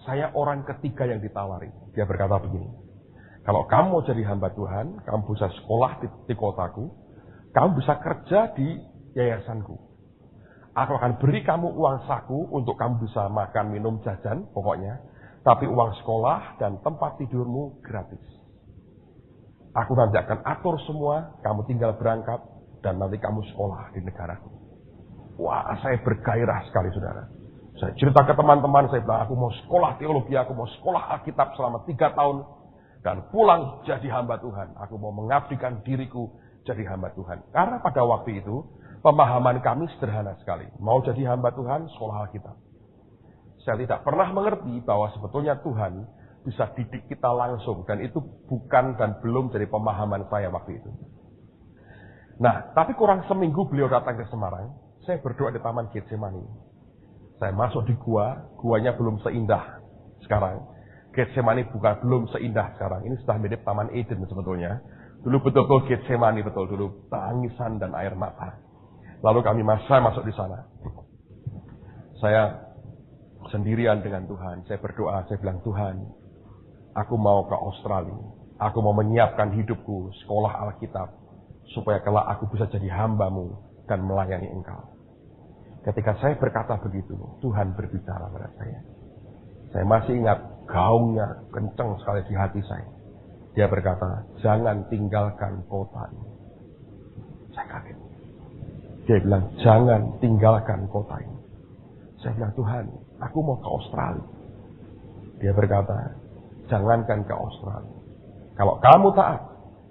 Saya orang ketiga yang ditawari. Dia berkata begini, kalau kamu mau jadi hamba Tuhan, kamu bisa sekolah di kotaku, kamu bisa kerja di yayasanku. Aku akan beri kamu uang saku untuk kamu bisa makan, minum, jajan, pokoknya. Tapi uang sekolah dan tempat tidurmu gratis. Aku nanti akan atur semua, kamu tinggal berangkat, dan nanti kamu sekolah di negaraku. Wah, saya bergairah sekali, saudara. Saya cerita ke teman-teman, saya bilang, aku mau sekolah teologi, aku mau sekolah Alkitab selama 3 tahun, dan pulang jadi hamba Tuhan. Aku mau mengabdikan diriku jadi hamba Tuhan. Karena pada waktu itu, pemahaman kami sederhana sekali. Mau jadi hamba Tuhan, sekolah Alkitab. Saya tidak pernah mengerti bahwa sebetulnya Tuhan bisa didik kita langsung. Dan itu bukan dan belum jadi pemahaman saya waktu itu. Nah, tapi kurang seminggu beliau datang ke Semarang, saya berdoa di Taman Getsemani. Saya masuk di guanya belum seindah sekarang. Getsemani belum seindah sekarang. Ini sudah mirip Taman Eden sebetulnya. Dulu betul-betul Getsemani betul dulu, tangisan dan air mata. Lalu saya masuk di sana. Saya sendirian dengan Tuhan. Saya berdoa, saya bilang, Tuhan, aku mau ke Australia. Aku mau menyiapkan hidupku, sekolah Alkitab, supaya kelak aku bisa jadi hamba-Mu dan melayani Engkau. Ketika saya berkata begitu, Tuhan berbicara pada saya. Saya masih ingat gaungnya kencang sekali di hati saya. Dia berkata, jangan tinggalkan kota ini. Saya kaget. Dia bilang, jangan tinggalkan kota ini. Saya bilang, Tuhan, aku mau ke Australia. Dia berkata, jangankan ke Australia. Kalau kamu taat,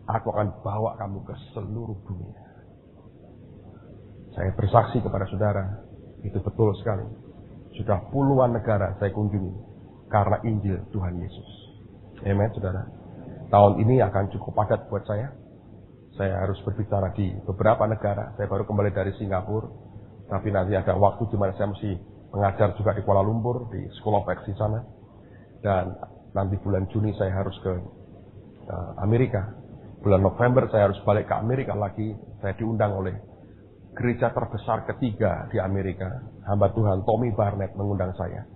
aku akan bawa kamu ke seluruh dunia. Saya bersaksi kepada saudara, itu betul sekali. Sudah puluhan negara saya kunjungi karena Injil Tuhan Yesus. Amen, saudara. Tahun ini akan cukup padat buat saya. Saya harus berbicara di beberapa negara. Saya baru kembali dari Singapura. Tapi nanti ada waktu di mana saya mesti mengajar juga di Kuala Lumpur, di School of Acts di sana. Dan nanti bulan Juni saya harus ke Amerika. Bulan November saya harus balik ke Amerika lagi. Saya diundang oleh gereja terbesar ketiga di Amerika. Hamba Tuhan Tommy Barnett mengundang saya.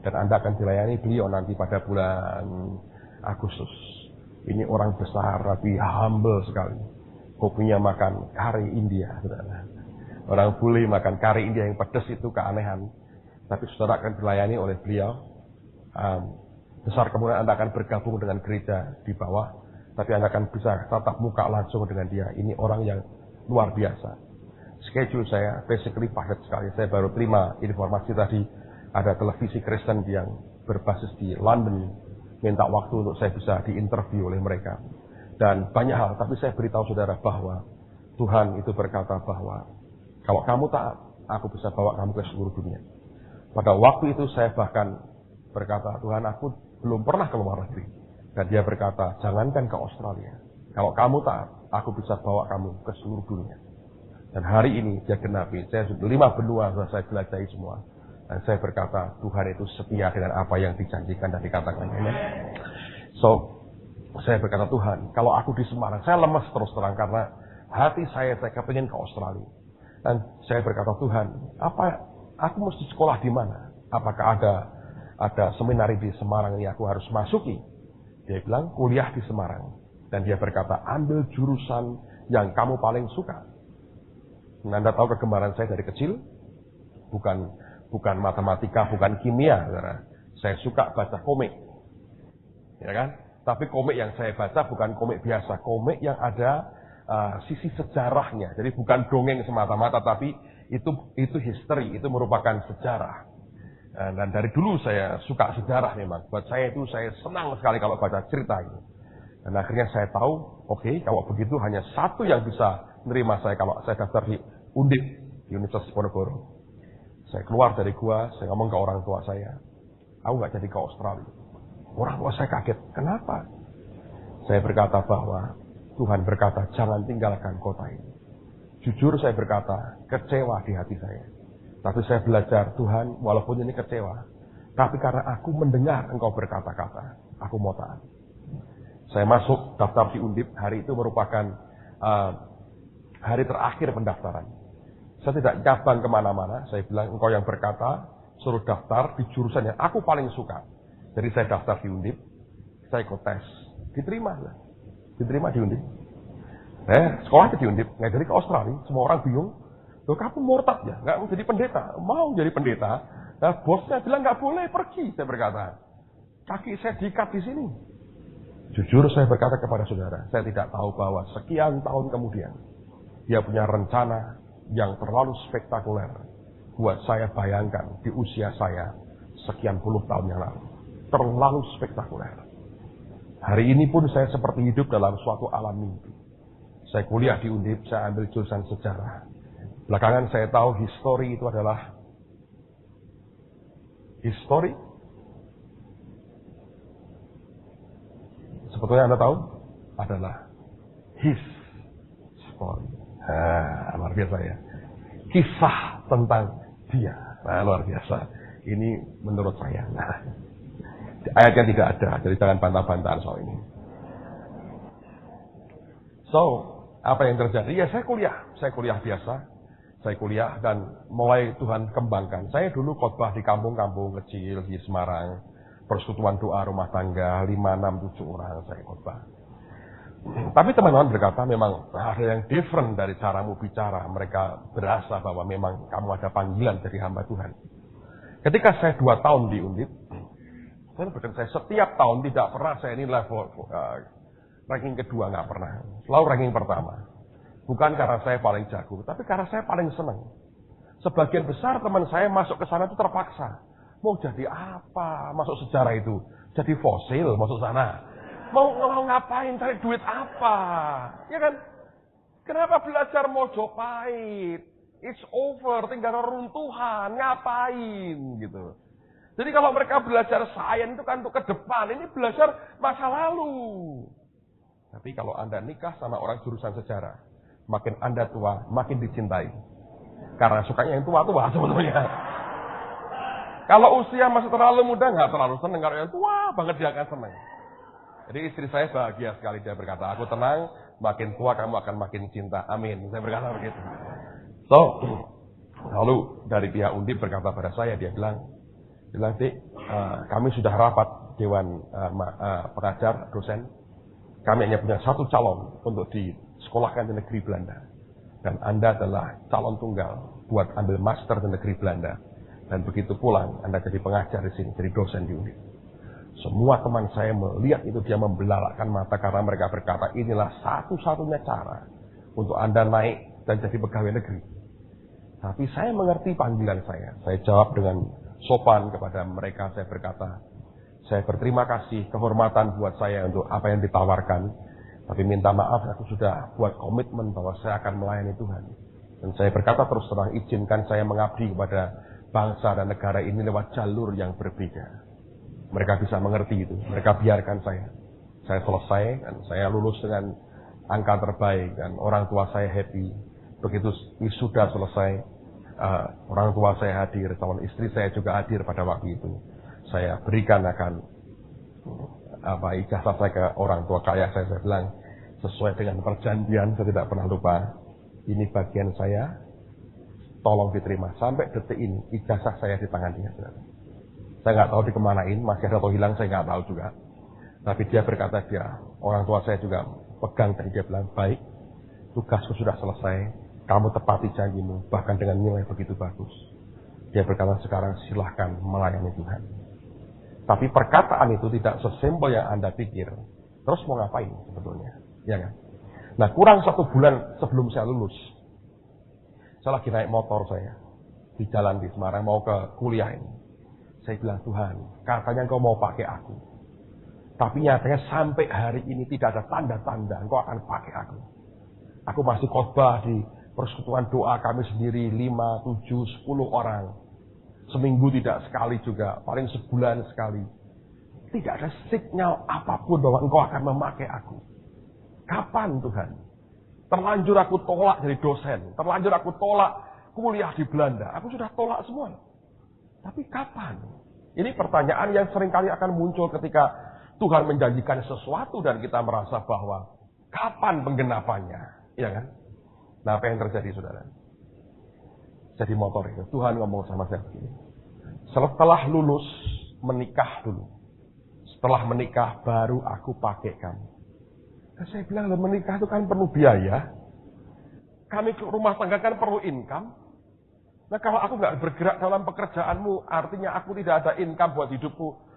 Dan Anda akan dilayani beliau nanti pada bulan Agustus. Ini orang besar tapi humble sekali. Hobinya makan kari India. Saudara. Orang bule makan kari India yang pedas itu keanehan. Tapi saudara akan dilayani oleh beliau. Besar kemungkinan Anda akan bergabung dengan gereja di bawah. Tapi Anda akan bisa tatap muka langsung dengan dia. Ini orang yang luar biasa. Schedule saya basically padat sekali. Saya baru terima informasi tadi. Ada televisi Kristen yang berbasis di London. Minta waktu untuk saya bisa diinterview oleh mereka. Dan banyak hal. Tapi saya beritahu saudara bahwa Tuhan itu berkata bahwa kalau kamu taat, aku bisa bawa kamu ke seluruh dunia. Pada waktu itu saya bahkan berkata, Tuhan, aku belum pernah ke luar negeri. Dan dia berkata, jangankan ke Australia. Kalau kamu taat, aku bisa bawa kamu ke seluruh dunia. Dan hari ini dia genapi. Saya 5 benua sudah saya jelajahi semua. Dan saya berkata, Tuhan itu setia dengan apa yang dijanjikan dan dikatakan. So, saya berkata, Tuhan, kalau aku di Semarang, saya lemas terus terang karena hati saya kepingin ke Australia. Dan saya berkata, Tuhan, aku mesti sekolah di mana? Apakah ada seminari di Semarang yang aku harus masuki? Dia bilang, kuliah di Semarang. Dan dia berkata, ambil jurusan yang kamu paling suka. Dan Anda tahu kegemaran saya dari kecil? Bukan matematika, bukan kimia. Saudara. Saya suka baca komik. Ya kan? Tapi komik yang saya baca bukan komik biasa. Komik yang ada sisi sejarahnya. Jadi bukan dongeng semata-mata, tapi itu history, itu merupakan sejarah. Dan dari dulu saya suka sejarah memang. Buat saya itu saya senang sekali kalau baca cerita ini. Dan akhirnya saya tahu, oke, kalau begitu hanya satu yang bisa menerima saya kalau saya daftar di Undip, di Universitas Diponegoro. Saya keluar dari gua, saya ngomong ke orang tua saya, aku nggak jadi ke Australia. Orang tua saya kaget, kenapa? Saya berkata bahwa Tuhan berkata, jangan tinggalkan kota ini. Jujur saya berkata, kecewa di hati saya. Tapi saya belajar, Tuhan, walaupun ini kecewa, tapi karena aku mendengar Engkau berkata-kata, aku mau taat. Saya masuk daftar di Undip, hari itu merupakan hari terakhir pendaftaran. Saya tidak cabang kemana-mana, saya bilang, Engkau yang berkata, suruh daftar di jurusan yang aku paling suka. Jadi saya daftar di Undip, saya ikut tes, diterima di Undip. Sekolah di Undip, nggak jadi ke Australia, semua orang bingung. Loh, kamu murtad ya, nggak mau jadi pendeta, mau jadi pendeta. Nah, bosnya bilang nggak boleh pergi, saya berkata. Kaki saya diikat di sini. Jujur saya berkata kepada saudara, saya tidak tahu bahwa sekian tahun kemudian, dia punya rencana yang terlalu spektakuler buat saya bayangkan di usia saya sekian puluh tahun yang lalu. Terlalu spektakuler. Hari ini pun saya seperti hidup dalam suatu alam mimpi. Saya kuliah di Undip, saya ambil jurusan sejarah. Belakangan saya tahu history itu adalah history. Sebetulnya Anda tahu adalah his story. Luar biasa ya. Kisah tentang dia. Luar biasa. Ini menurut saya. Ayatnya tidak ada, jadi jangan bantah-bantahan soal ini. So, apa yang terjadi? Ya saya kuliah biasa. Saya kuliah dan mulai Tuhan kembangkan. Saya dulu khotbah di kampung-kampung kecil di Semarang. Persekutuan doa rumah tangga, 5, 6, 7 orang saya khotbah. Tapi teman-teman berkata memang ada yang different dari caramu bicara. Mereka berasa bahwa memang kamu ada panggilan jadi hamba Tuhan. Ketika saya 2 tahun di Undip, saya setiap tahun tidak pernah saya ini level ranking kedua nggak pernah. Selalu ranking pertama. Bukan karena saya paling jago, tapi karena saya paling senang. Sebagian besar teman saya masuk ke sana itu terpaksa. Mau jadi apa masuk sejarah itu? Jadi fosil masuk sana. Mau ngapain, cari duit apa? Ya kan? Kenapa belajar Mojopahit? It's over, tinggal runtuhan, ngapain gitu. Jadi kalau mereka belajar sains itu kan untuk ke depan, ini belajar masa lalu. Tapi kalau Anda nikah sama orang jurusan sejarah, makin Anda tua, makin dicintai. Karena sukanya yang tua-tua sebetulnya. Kalau usia masih terlalu muda, nggak terlalu seneng. Kalau yang tua banget dia akan seneng. Jadi istri saya bahagia sekali, dia berkata, aku tenang, makin tua kamu akan makin cinta. Amin. Saya berkata begitu. So, lalu dari pihak Undip berkata pada saya, dia bilang, Dik, kami sudah rapat Dewan Pengajar, dosen. Kami hanya punya satu calon untuk disekolahkan di negeri Belanda. Dan Anda adalah calon tunggal buat ambil master di negeri Belanda. Dan begitu pulang, Anda jadi pengajar di sini, jadi dosen di Undip. Semua teman saya melihat itu, dia membelalakkan mata karena mereka berkata, inilah satu-satunya cara untuk Anda naik dan jadi pegawai negeri. Tapi saya mengerti panggilan saya. Saya jawab dengan sopan kepada mereka, saya berkata, saya berterima kasih, kehormatan buat saya untuk apa yang ditawarkan. Tapi minta maaf, aku sudah buat komitmen bahwa saya akan melayani Tuhan. Dan saya berkata terus terang, izinkan saya mengabdi kepada bangsa dan negara ini lewat jalur yang berbeda. Mereka bisa mengerti itu. Mereka biarkan saya. Saya selesai dan saya lulus dengan angka terbaik dan orang tua saya happy. Begitu wisuda selesai, orang tua saya hadir, calon istri saya juga hadir pada waktu itu. Saya berikan akan ijazah saya ke orang tua kaya saya bilang sesuai dengan perjanjian, saya tidak pernah lupa. Ini bagian saya, tolong diterima. Sampai detik ini ijazah saya di tangan dia. Saya nggak tahu dikemanain, masih ada atau hilang, saya nggak tahu juga. Tapi dia berkata, orang tua saya juga pegang dan dia bilang, baik, tugasku sudah selesai, kamu tepati janjimu, bahkan dengan nilai begitu bagus. Dia berkata, sekarang silahkan melayani Tuhan. Tapi perkataan itu tidak sesimpel yang Anda pikir. Terus mau ngapain sebetulnya? Ya kan? Nah, kurang 1 bulan sebelum saya lulus, saya lagi naik motor saya, di jalan di Semarang, mau ke kuliah ini. Saya bilang, Tuhan, katanya Engkau mau pakai aku. Tapi nyatanya sampai hari ini tidak ada tanda-tanda Engkau akan pakai aku. Aku masih khotbah di persekutuan doa kami sendiri, 5, 7, 10 orang. Seminggu tidak sekali juga, paling sebulan sekali. Tidak ada sinyal apapun bahwa Engkau akan memakai aku. Kapan Tuhan? Terlanjur aku tolak jadi dosen. Terlanjur aku tolak kuliah di Belanda. Aku sudah tolak semua. Tapi kapan? Ini pertanyaan yang seringkali akan muncul ketika Tuhan menjanjikan sesuatu dan kita merasa bahwa kapan penggenapannya, ya kan? Nah, apa yang terjadi, saudara? Jadi motor itu, Tuhan ngomong sama saya begini. Setelah lulus, menikah dulu. Setelah menikah, baru aku pakai kamu. Dan saya bilang, menikah itu kan perlu biaya. Kami rumah tangga kan perlu income. Nah, kalau aku nggak bergerak dalam pekerjaanmu, artinya aku tidak ada income buat hidupku.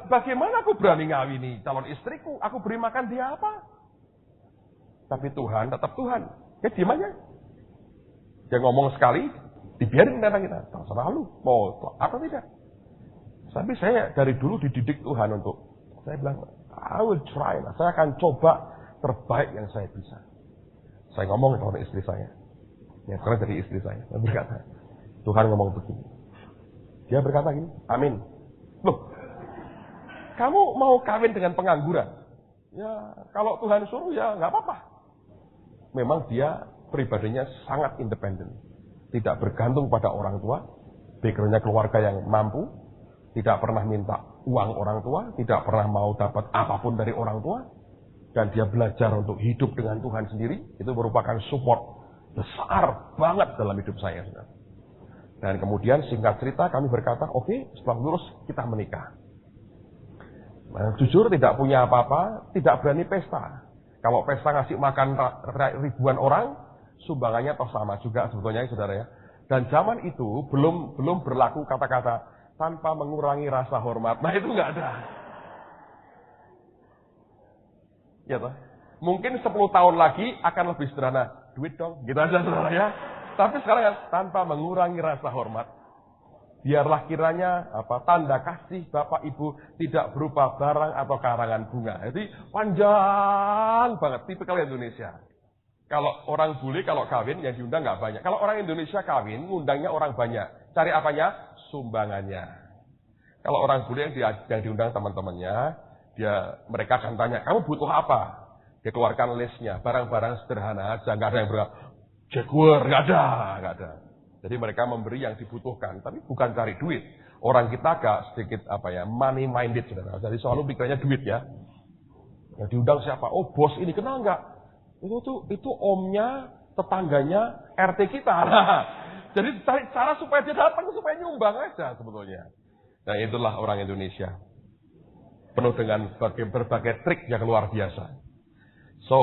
Bagaimana aku berani ngawini calon istriku? Aku beri makan dia apa? Tapi Tuhan tetap Tuhan. Ya diam aja. Dia ngomong sekali, dibiarin kata kita. Terserah lu, mau atau tidak. Tapi saya dari dulu dididik Tuhan untuk, saya bilang, I will try. Saya akan coba terbaik yang saya bisa. Saya ngomong sama istri saya. Ya, sekarang jadi istri saya. Saya berkata, Tuhan ngomong begini. Dia berkata gini, amin. Loh, kamu mau kawin dengan pengangguran? Ya, kalau Tuhan suruh ya nggak apa-apa. Memang dia pribadinya sangat independen. Tidak bergantung pada orang tua. Backgroundnya keluarga yang mampu. Tidak pernah minta uang orang tua. Tidak pernah mau dapat apapun dari orang tua. Dan dia belajar untuk hidup dengan Tuhan sendiri. Itu merupakan support besar banget dalam hidup saya. Dan kemudian singkat cerita kami berkata, oke, setelah lulus kita menikah. Nah, jujur tidak punya apa-apa, tidak berani pesta. Kalau pesta ngasih makan ribuan orang, sumbangannya toh sama juga sebetulnya saudara ya. Dan zaman itu belum berlaku kata-kata tanpa mengurangi rasa hormat. Nah itu nggak ada. Ya toh. Mungkin 10 tahun lagi akan lebih sederhana. Duit dong, gitu aja saudara ya. Tapi sekarang tanpa mengurangi rasa hormat, biarlah kiranya tanda kasih Bapak Ibu tidak berupa barang atau karangan bunga. Jadi panjang banget, tipikal Indonesia. Kalau orang bule kalau kawin yang diundang nggak banyak. Kalau orang Indonesia kawin, ngundangnya orang banyak. Cari apanya? Sumbangannya. Kalau orang bule yang diundang teman-temannya, mereka akan tanya, kamu butuh apa? Dia keluarkan listnya, barang-barang sederhana aja, nggak ada yang berat. Jaguar, nggak ada. Jadi mereka memberi yang dibutuhkan, tapi bukan cari duit. Orang kita agak sedikit money minded, saudara. Jadi selalu pikirannya duit ya. Yang diundang siapa? Oh, bos ini kenal nggak? Itu omnya, tetangganya, RT kita. Jadi cari cara supaya dia datang, supaya nyumbang aja sebetulnya. Nah itulah orang Indonesia. Penuh dengan berbagai trik yang luar biasa. So,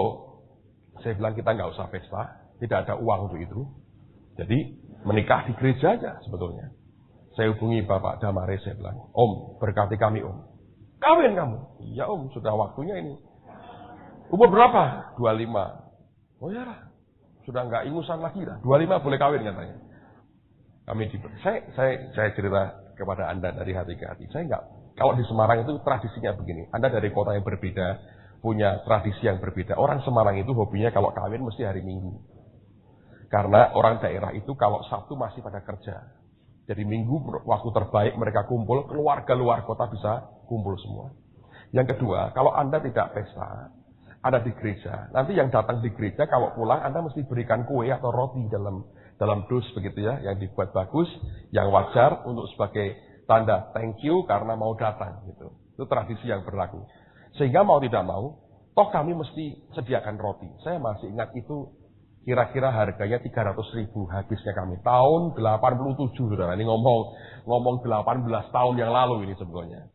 saya bilang kita nggak usah pesta, tidak ada uang untuk itu. Jadi, menikah di gereja aja sebetulnya. Saya hubungi Bapak Damare, saya bilang, Om, berkati kami Om. Kawin kamu? Iya Om, sudah waktunya ini. Umur berapa? 25. Oh ya lah, sudah nggak ingusan lagi lah. 25 boleh kawin katanya. Saya cerita kepada Anda dari hati ke hati. Kalau di Semarang itu tradisinya begini. Anda dari kota yang berbeda, punya tradisi yang berbeda. Orang Semarang itu hobinya kalau kawin mesti hari Minggu. Karena orang daerah itu kalau Sabtu masih pada kerja. Jadi Minggu waktu terbaik mereka kumpul, keluarga luar kota bisa kumpul semua. Yang kedua, kalau Anda tidak pesta, ada di gereja. Nanti yang datang di gereja kalau pulang Anda mesti berikan kue atau roti dalam dus begitu ya, yang dibuat bagus, yang wajar untuk sebagai tanda thank you karena mau datang gitu. Itu tradisi yang berlaku. Sehingga mau tidak mau, toh kami mesti sediakan roti. Saya masih ingat itu kira-kira harganya 300.000 habisnya kami. Tahun 87, saudara. Ini ngomong 18 tahun yang lalu ini sebetulnya.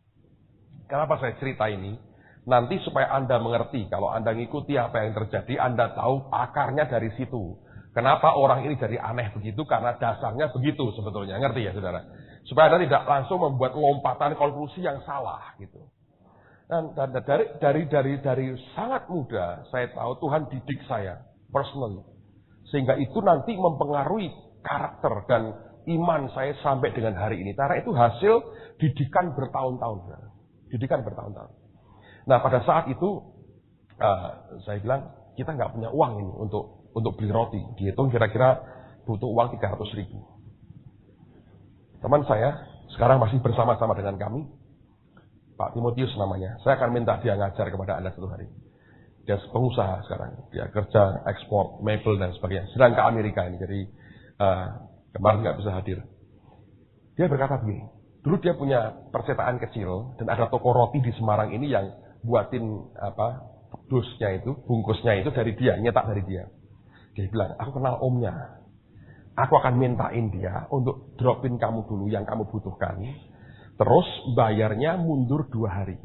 Kenapa saya cerita ini? Nanti supaya Anda mengerti, kalau Anda ngikuti apa yang terjadi, Anda tahu akarnya dari situ. Kenapa orang ini jadi aneh begitu? Karena dasarnya begitu sebetulnya. Ngerti ya saudara? Supaya Anda tidak langsung membuat lompatan konklusi yang salah gitu. Dan dari sangat muda, saya tahu Tuhan didik saya, personally. Sehingga itu nanti mempengaruhi karakter dan iman saya sampai dengan hari ini. Karena itu hasil didikan bertahun-tahun. Didikan bertahun-tahun. Nah pada saat itu, saya bilang, kita nggak punya uang ini untuk beli roti. Dihitung kira-kira butuh uang 300.000. Teman saya sekarang masih bersama-sama dengan kami. Pak Timotius namanya. Saya akan minta dia ngajar kepada Anda satu hari. Dia pengusaha sekarang. Dia kerja ekspor maple dan sebagainya. Sedang ke Amerika ini. Jadi kemarin nggak bisa hadir. Dia berkata begini. Dulu dia punya percetakan kecil dan ada toko roti di Semarang ini yang buatin dusnya itu, bungkusnya itu dari dia, nyetak dari dia. Dia bilang, aku kenal omnya. Aku akan mintain dia untuk dropin kamu dulu yang kamu butuhkan. Terus bayarnya mundur 2 hari.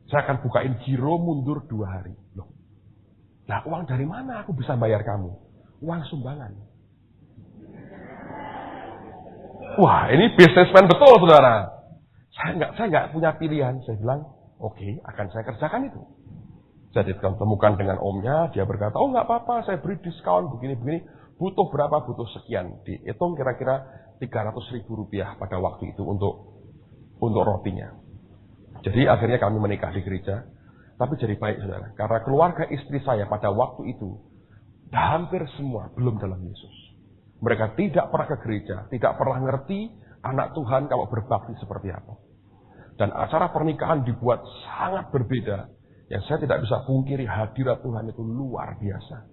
Saya akan bukain giro mundur 2 hari. Loh, nah uang dari mana aku bisa bayar kamu? Uang sumbangan. Wah, ini bisnismen betul, saudara. Saya nggak punya pilihan. Saya bilang, oke, akan saya kerjakan itu. Saya ditemukan dengan omnya, dia berkata, oh nggak apa-apa, saya beri diskon begini-begini. Butuh berapa? Butuh sekian. Dihitung kira-kira 300.000 rupiah pada waktu itu untuk rotinya. Jadi akhirnya kami menikah di gereja, tapi jadi baik saudara. Karena keluarga istri saya pada waktu itu, hampir semua belum dalam Yesus. Mereka tidak pernah ke gereja, tidak pernah ngerti anak Tuhan kalau berbakti seperti apa. Dan acara pernikahan dibuat sangat berbeda. Yang saya tidak bisa pungkiri hadirat Tuhan itu luar biasa.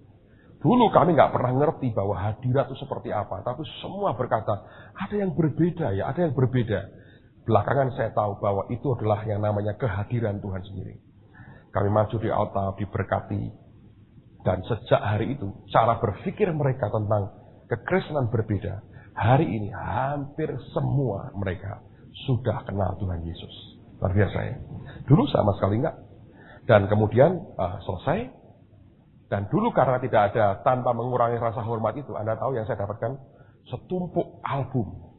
Dulu kami nggak pernah ngerti bahwa hadirat itu seperti apa. Tapi semua berkata, ada yang berbeda ya, ada yang berbeda. Belakangan saya tahu bahwa itu adalah yang namanya kehadiran Tuhan sendiri. Kami maju di altar, diberkati. Dan sejak hari itu, cara berpikir mereka tentang kekristenan berbeda. Hari ini hampir semua mereka sudah kenal Tuhan Yesus. Luar biasa ya. Dulu sama sekali enggak. Dan kemudian selesai. Dan dulu karena tidak ada tanpa mengurangi rasa hormat itu, Anda tahu yang saya dapatkan setumpuk album.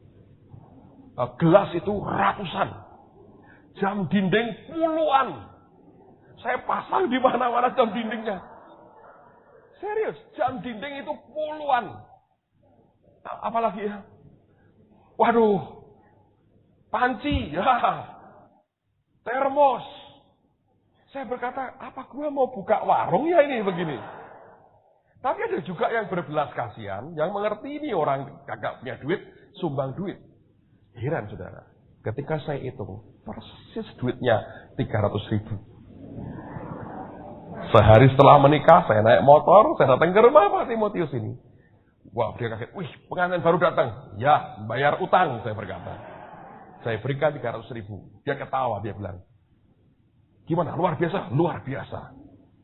Gelas itu ratusan. Jam dinding puluhan. Saya pasang di mana-mana jam dindingnya. Serius, jam dinding itu puluhan. Apalagi ya? Waduh, panci, ya, termos. Saya berkata, apa gua mau buka warung ya ini begini? Tapi ada juga yang berbelas kasihan, yang mengerti ini orang kagak punya duit, sumbang duit. Heran saudara, ketika saya hitung, persis duitnya 300.000. Sehari setelah menikah, saya naik motor, saya datang ke rumah Pak Timotius ini. Wah, dia kaget, wih pengantin baru datang. Ya, bayar utang, saya berkata. Saya berikan 300.000. Dia ketawa, dia bilang, gimana, luar biasa? Luar biasa.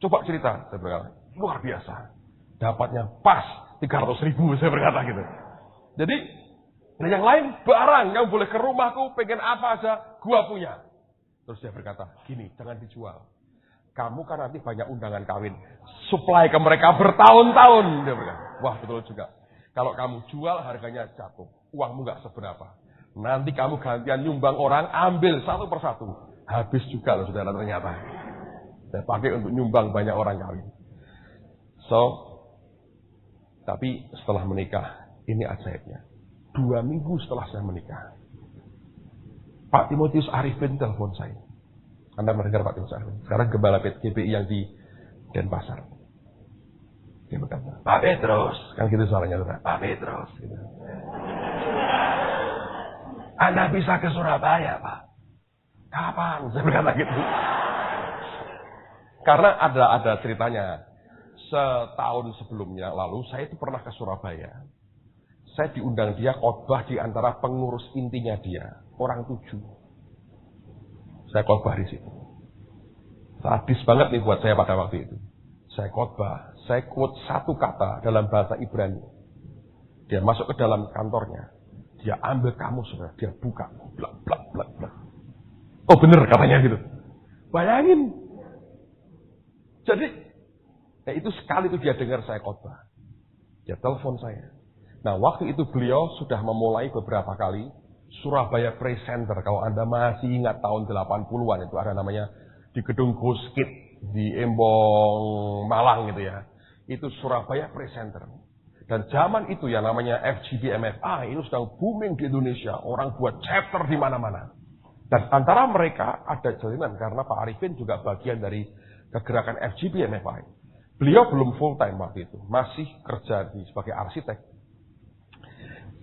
Coba cerita, saya berkata, luar biasa. Dapatnya pas 300.000, saya berkata gitu. Jadi, nah yang lain barang, yang boleh ke rumahku, pengen apa aja, gua punya. Terus dia berkata, gini, jangan dijual. Kamu kan nanti banyak undangan kawin. Supply ke mereka bertahun-tahun. Dia berkata, wah betul juga. Kalau kamu jual, harganya jatuh. Uangmu nggak seberapa. Nanti kamu gantian nyumbang orang, ambil satu persatu. Habis juga loh saudara ternyata. Saya pakai untuk nyumbang banyak orang kawin. Tapi setelah menikah, ini ajaibnya. 2 minggu setelah saya menikah, Pak Timotius Arifin telepon saya. Anda mendengar Pak Timotius Arifin? Sekarang gembala GBI yang di Denpasar. Dia berkata, Pak Petrus. Kan gitu suaranya, Pak Petrus. Gitu. Anda bisa ke Surabaya, Pak. Kapan? Saya berkata gitu. Karena ada ceritanya. Setahun sebelumnya lalu, saya itu pernah ke Surabaya. Saya diundang dia khotbah di antara pengurus intinya dia. Orang 7. Saya khotbah di situ. Sadis banget nih buat saya pada waktu itu. Saya khotbah, saya quote satu kata dalam bahasa Ibrani. Dia masuk ke dalam kantornya. Dia ambil kamus, dia buka. Blak, blak, blak, blak. Oh bener katanya gitu. Bayangin. Jadi, itu sekali itu dia dengar saya khotbah. Dia telepon saya. Nah waktu itu beliau sudah memulai beberapa kali Surabaya Praise Center. Kalau Anda masih ingat tahun 80-an itu ada namanya di gedung Goskit di Embong Malang gitu ya. Itu Surabaya Praise Center. Dan zaman itu yang namanya FGB MFI ini sedang booming di Indonesia. Orang buat chapter di mana-mana. Dan antara mereka ada jalinan karena Pak Arifin juga bagian dari kegerakan FGB MFI. Beliau belum full time waktu itu, masih kerja sebagai arsitek.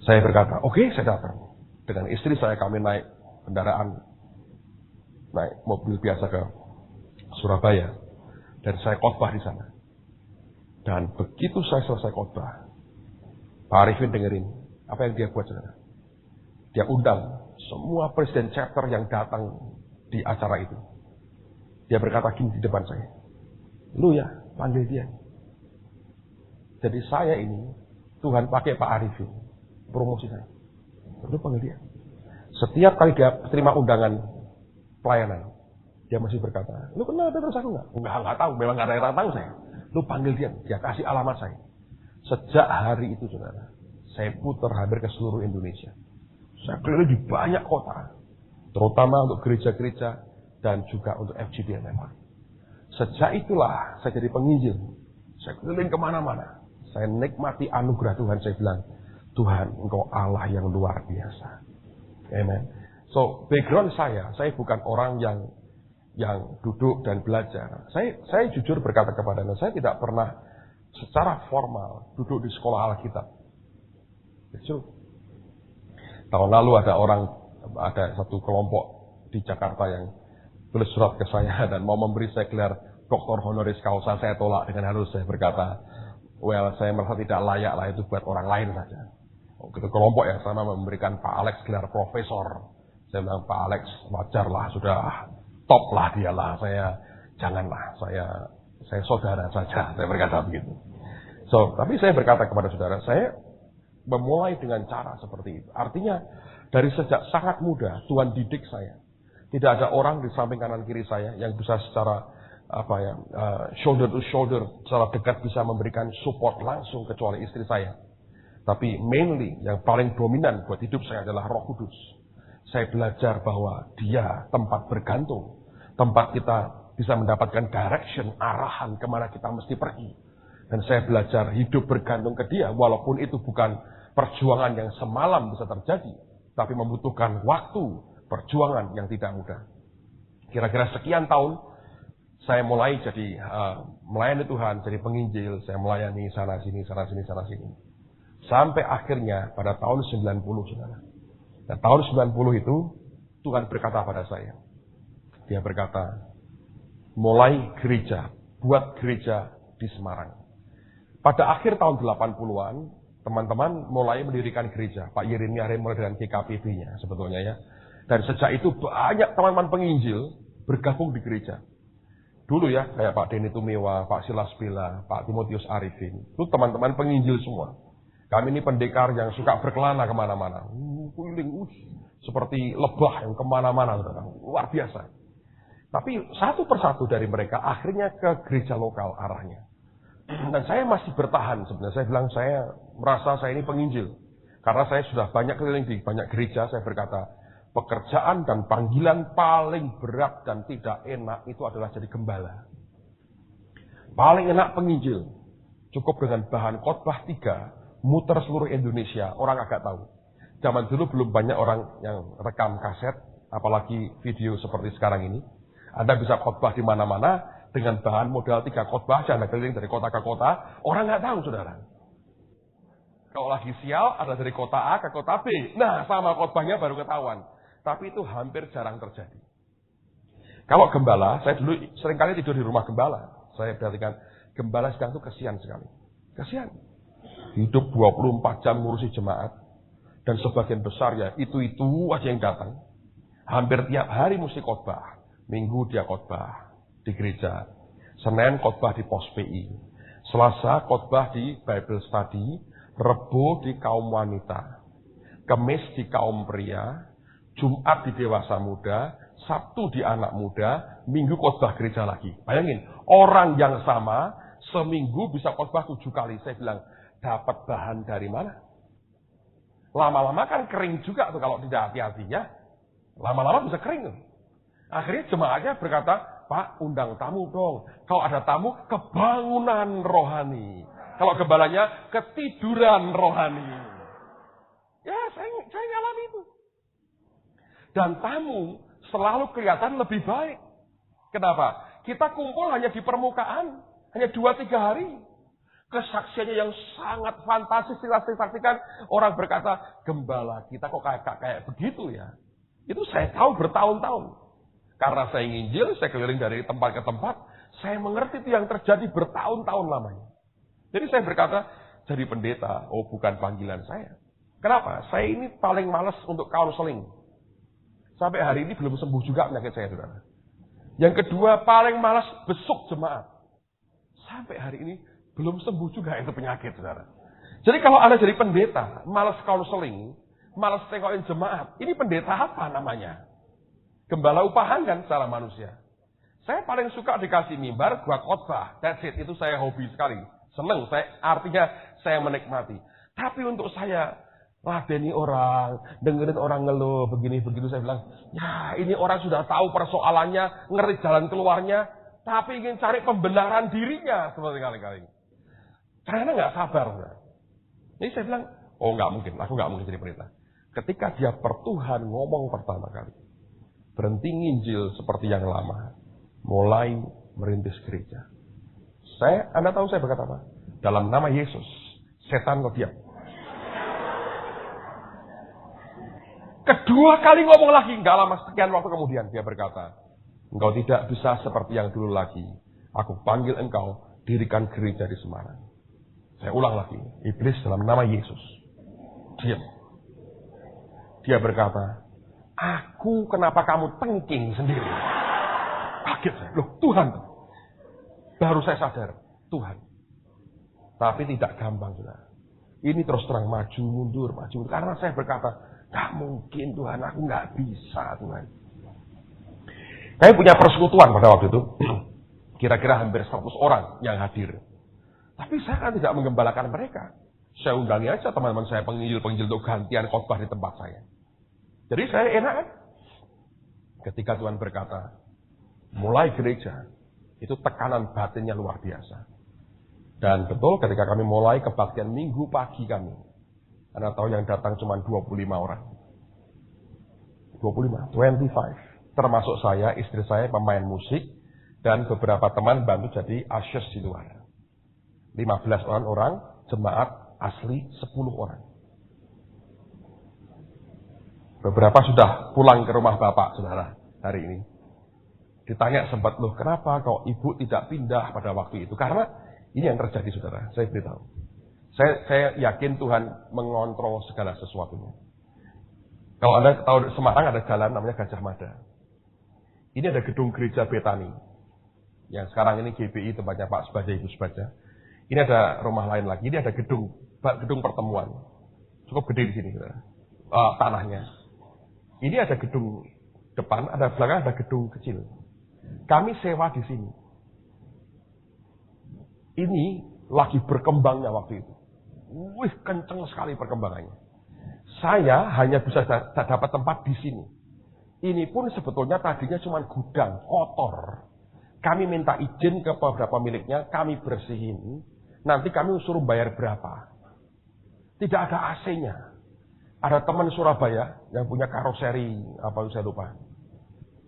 Saya berkata, oke, saya datang. Dengan istri saya kami naik kendaraan, naik mobil biasa ke Surabaya, dan saya khotbah di sana. Dan begitu saya selesai khotbah, Pak Arifin dengerin apa yang dia buat saudara. Dia undang semua presiden chapter yang datang di acara itu. Dia berkata gini di depan saya, lu ya, panggil dia. Jadi saya ini, Tuhan pakai Pak Arifin, promosi saya. Lu panggil dia. Setiap kali dia terima undangan pelayanan, dia masih berkata, lu kenal Petrus aku nggak? Nggak tahu, memang nggak ada yang tahu saya. Lu panggil dia kasih alamat saya. Sejak hari itu saudara, saya putar hampir ke seluruh Indonesia. Saya keliling di banyak kota, terutama untuk gereja-gereja dan juga untuk FGB MFI. Sejak itulah saya jadi penginjil. Saya keliling kemana-mana. Saya nikmati anugerah Tuhan. Saya bilang, Tuhan, Engkau Allah yang luar biasa. Amen. So, background saya bukan orang yang duduk dan belajar. Saya jujur berkata kepada Anda, saya tidak pernah secara formal duduk di sekolah Alkitab. Itu. Tahun lalu ada satu kelompok di Jakarta yang tulis surat ke saya dan mau memberi saya gelar doktor honoris causa. Saya tolak dengan halus. Saya berkata, well, saya merasa tidak layak lah itu buat orang lain saja. Gitu kelompok yang sama memberikan Pak Alex gelar profesor. Saya bilang, Pak Alex wajarlah, sudah top lah dialah. Janganlah, saya saudara saja. Saya berkata begitu. Tapi saya berkata kepada saudara, saya memulai dengan cara seperti itu. Artinya, dari sejak sangat muda, Tuhan didik saya. Tidak ada orang di samping kanan kiri saya yang bisa secara shoulder to shoulder, secara dekat bisa memberikan support langsung kecuali istri saya. Tapi mainly yang paling dominan buat hidup saya adalah Roh Kudus. Saya belajar bahwa Dia tempat bergantung, tempat kita bisa mendapatkan direction, arahan kemana kita mesti pergi. Dan saya belajar hidup bergantung ke Dia, walaupun itu bukan perjuangan yang semalam bisa terjadi, tapi membutuhkan waktu, perjuangan yang tidak mudah. Kira-kira sekian tahun, saya mulai jadi melayani Tuhan, jadi penginjil, saya melayani sana sini, sana sini, sana sini. Sampai akhirnya pada tahun 90, saudara. Dan tahun 90 itu, Tuhan berkata pada saya. Dia berkata, mulai gereja, buat gereja di Semarang. Pada akhir tahun 80-an, teman-teman mulai mendirikan gereja. Pak Yeremia mulai dengan GKPB-nya sebetulnya ya. Dan sejak itu banyak teman-teman penginjil bergabung di gereja. Dulu ya, kayak Pak Denny Tumewa, Pak Silas Bela, Pak Timotius Arifin. Itu teman-teman penginjil semua. Kami ini pendekar yang suka berkelana kemana-mana. Keliling, seperti lebah yang kemana-mana. Luar biasa. Tapi satu persatu dari mereka akhirnya ke gereja lokal arahnya. Dan saya masih bertahan sebenarnya. Saya bilang saya merasa saya ini penginjil. Karena saya sudah banyak keliling di banyak gereja, saya berkata, pekerjaan dan panggilan paling berat dan tidak enak itu adalah jadi gembala. Paling enak penginjil. Cukup dengan bahan khotbah 3, muter seluruh Indonesia, orang agak tahu. Zaman dulu belum banyak orang yang rekam kaset, apalagi video seperti sekarang ini. Anda bisa khotbah di mana-mana, dengan bahan modal 3 khotbah, Anda keliling dari kota ke kota, orang nggak tahu, saudara. Kalau lagi sial, ada dari kota A ke kota B. Nah, sama khotbahnya baru ketahuan. Tapi itu hampir jarang terjadi. Kalau gembala, saya dulu seringkali tidur di rumah gembala. Saya perhatikan, gembala sedang itu kasihan sekali. Kasihan. Hidup 24 jam ngurusi jemaat. Dan sebagian besar ya, itu aja yang datang. Hampir tiap hari mesti khotbah. Minggu dia khotbah di gereja. Senin khotbah di pos PI. Selasa khotbah di Bible Study. Rebo di kaum wanita. Kemis di kaum pria. Jumat di dewasa muda, Sabtu di anak muda, Minggu khotbah gereja lagi. Bayangin, orang yang sama, seminggu bisa khotbah 7 kali. Saya bilang, dapat bahan dari mana? Lama-lama kan kering juga tuh kalau tidak hati-hati ya. Lama-lama bisa kering. Akhirnya jemaatnya berkata, Pak, undang tamu dong. Kalau ada tamu, kebangunan rohani. Kalau gembalanya, ketiduran rohani. Ya, saya ngalami itu. Dan tamu selalu kelihatan lebih baik. Kenapa? Kita kumpul hanya di permukaan. Hanya 2-3 hari. Kesaksiannya yang sangat fantastis. Disaksikan. Orang berkata, gembala kita kok kayak begitu ya. Itu saya tahu bertahun-tahun. Karena saya nginjil, saya keliling dari tempat ke tempat. Saya mengerti itu yang terjadi bertahun-tahun lamanya. Jadi saya berkata, jadi pendeta. Oh, bukan panggilan saya. Kenapa? Saya ini paling malas untuk counseling. Sampai hari ini belum sembuh juga penyakit saya, saudara. Yang kedua, paling malas besuk jemaat. Sampai hari ini belum sembuh juga itu penyakit, saudara. Jadi kalau Anda jadi pendeta, malas counseling, malas tengokin jemaat, ini pendeta apa namanya? Gembala upahan kan secara manusia. Saya paling suka dikasih mimbar, buat khotbah. That's it, itu saya hobi sekali. Seneng, artinya saya menikmati. Tapi untuk saya ladeni orang, dengerin orang ngeluh, begini-begitu, saya bilang, ya ini orang sudah tahu persoalannya, ngerti jalan keluarnya, tapi ingin cari pembenaran dirinya, seperti kali-kali. Karena nggak sabar. Jadi saya bilang, oh nggak mungkin, aku nggak mungkin jadi pendeta. Ketika dia pertuhan ngomong pertama kali, berhenti nginjil seperti yang lama, mulai merintis gereja. Anda tahu saya berkata apa? Dalam nama Yesus, setan kau diam. Kedua kali ngomong lagi, nggak lama sekian waktu kemudian dia berkata, engkau tidak bisa seperti yang dulu lagi. Aku panggil engkau, dirikan gereja di Semarang. Saya ulang lagi, iblis dalam nama Yesus. Diam. Dia berkata, aku kenapa kamu tengking sendiri? Kaget saya, loh Tuhan. Baru saya sadar, Tuhan. Tapi tidak gampang, saudara. Ini terus terang maju mundur. Karena saya berkata, gak mungkin Tuhan, aku gak bisa Tuhan. Kami punya persekutuan pada waktu itu. Kira-kira hampir 100 orang yang hadir. Tapi saya kan tidak menggembalakan mereka. Saya undangi aja teman-teman saya penginjil-penginjil untuk gantian khotbah di tempat saya. Jadi saya enak kan? Ketika Tuhan berkata, mulai gereja, itu tekanan batinnya luar biasa. Dan betul ketika kami mulai kebaktian minggu pagi kami, Anda tahu yang datang cuma 25 orang. 25. Termasuk saya, istri saya pemain musik, dan beberapa teman bantu jadi ushers di luar. 15 orang, jemaat asli 10 orang. Beberapa sudah pulang ke rumah bapak, saudara, hari ini. Ditanya sempat, loh kenapa kok ibu tidak pindah pada waktu itu? Karena ini yang terjadi, saudara, saya beritahu. Saya yakin Tuhan mengontrol segala sesuatunya. Kalau Anda tahu Semarang ada jalan namanya Gajah Mada. Ini ada gedung gereja Betani. Yang sekarang ini GBI tempatnya Pak Sebaja, Ibu Sebaja. Ini ada rumah lain lagi. Ini ada gedung pertemuan. Cukup gede di sini, tanahnya. Ini ada gedung depan, ada belakang, ada gedung kecil. Kami sewa di sini. Ini lagi berkembangnya waktu itu. Wih, kenceng sekali perkembangannya. Saya hanya bisa dapat tempat di sini. Ini pun sebetulnya tadinya cuma gudang, kotor. Kami minta izin ke beberapa miliknya, kami bersihin. Nanti kami suruh bayar berapa. Tidak ada AC-nya. Ada teman Surabaya yang punya karoseri, apa saya lupa.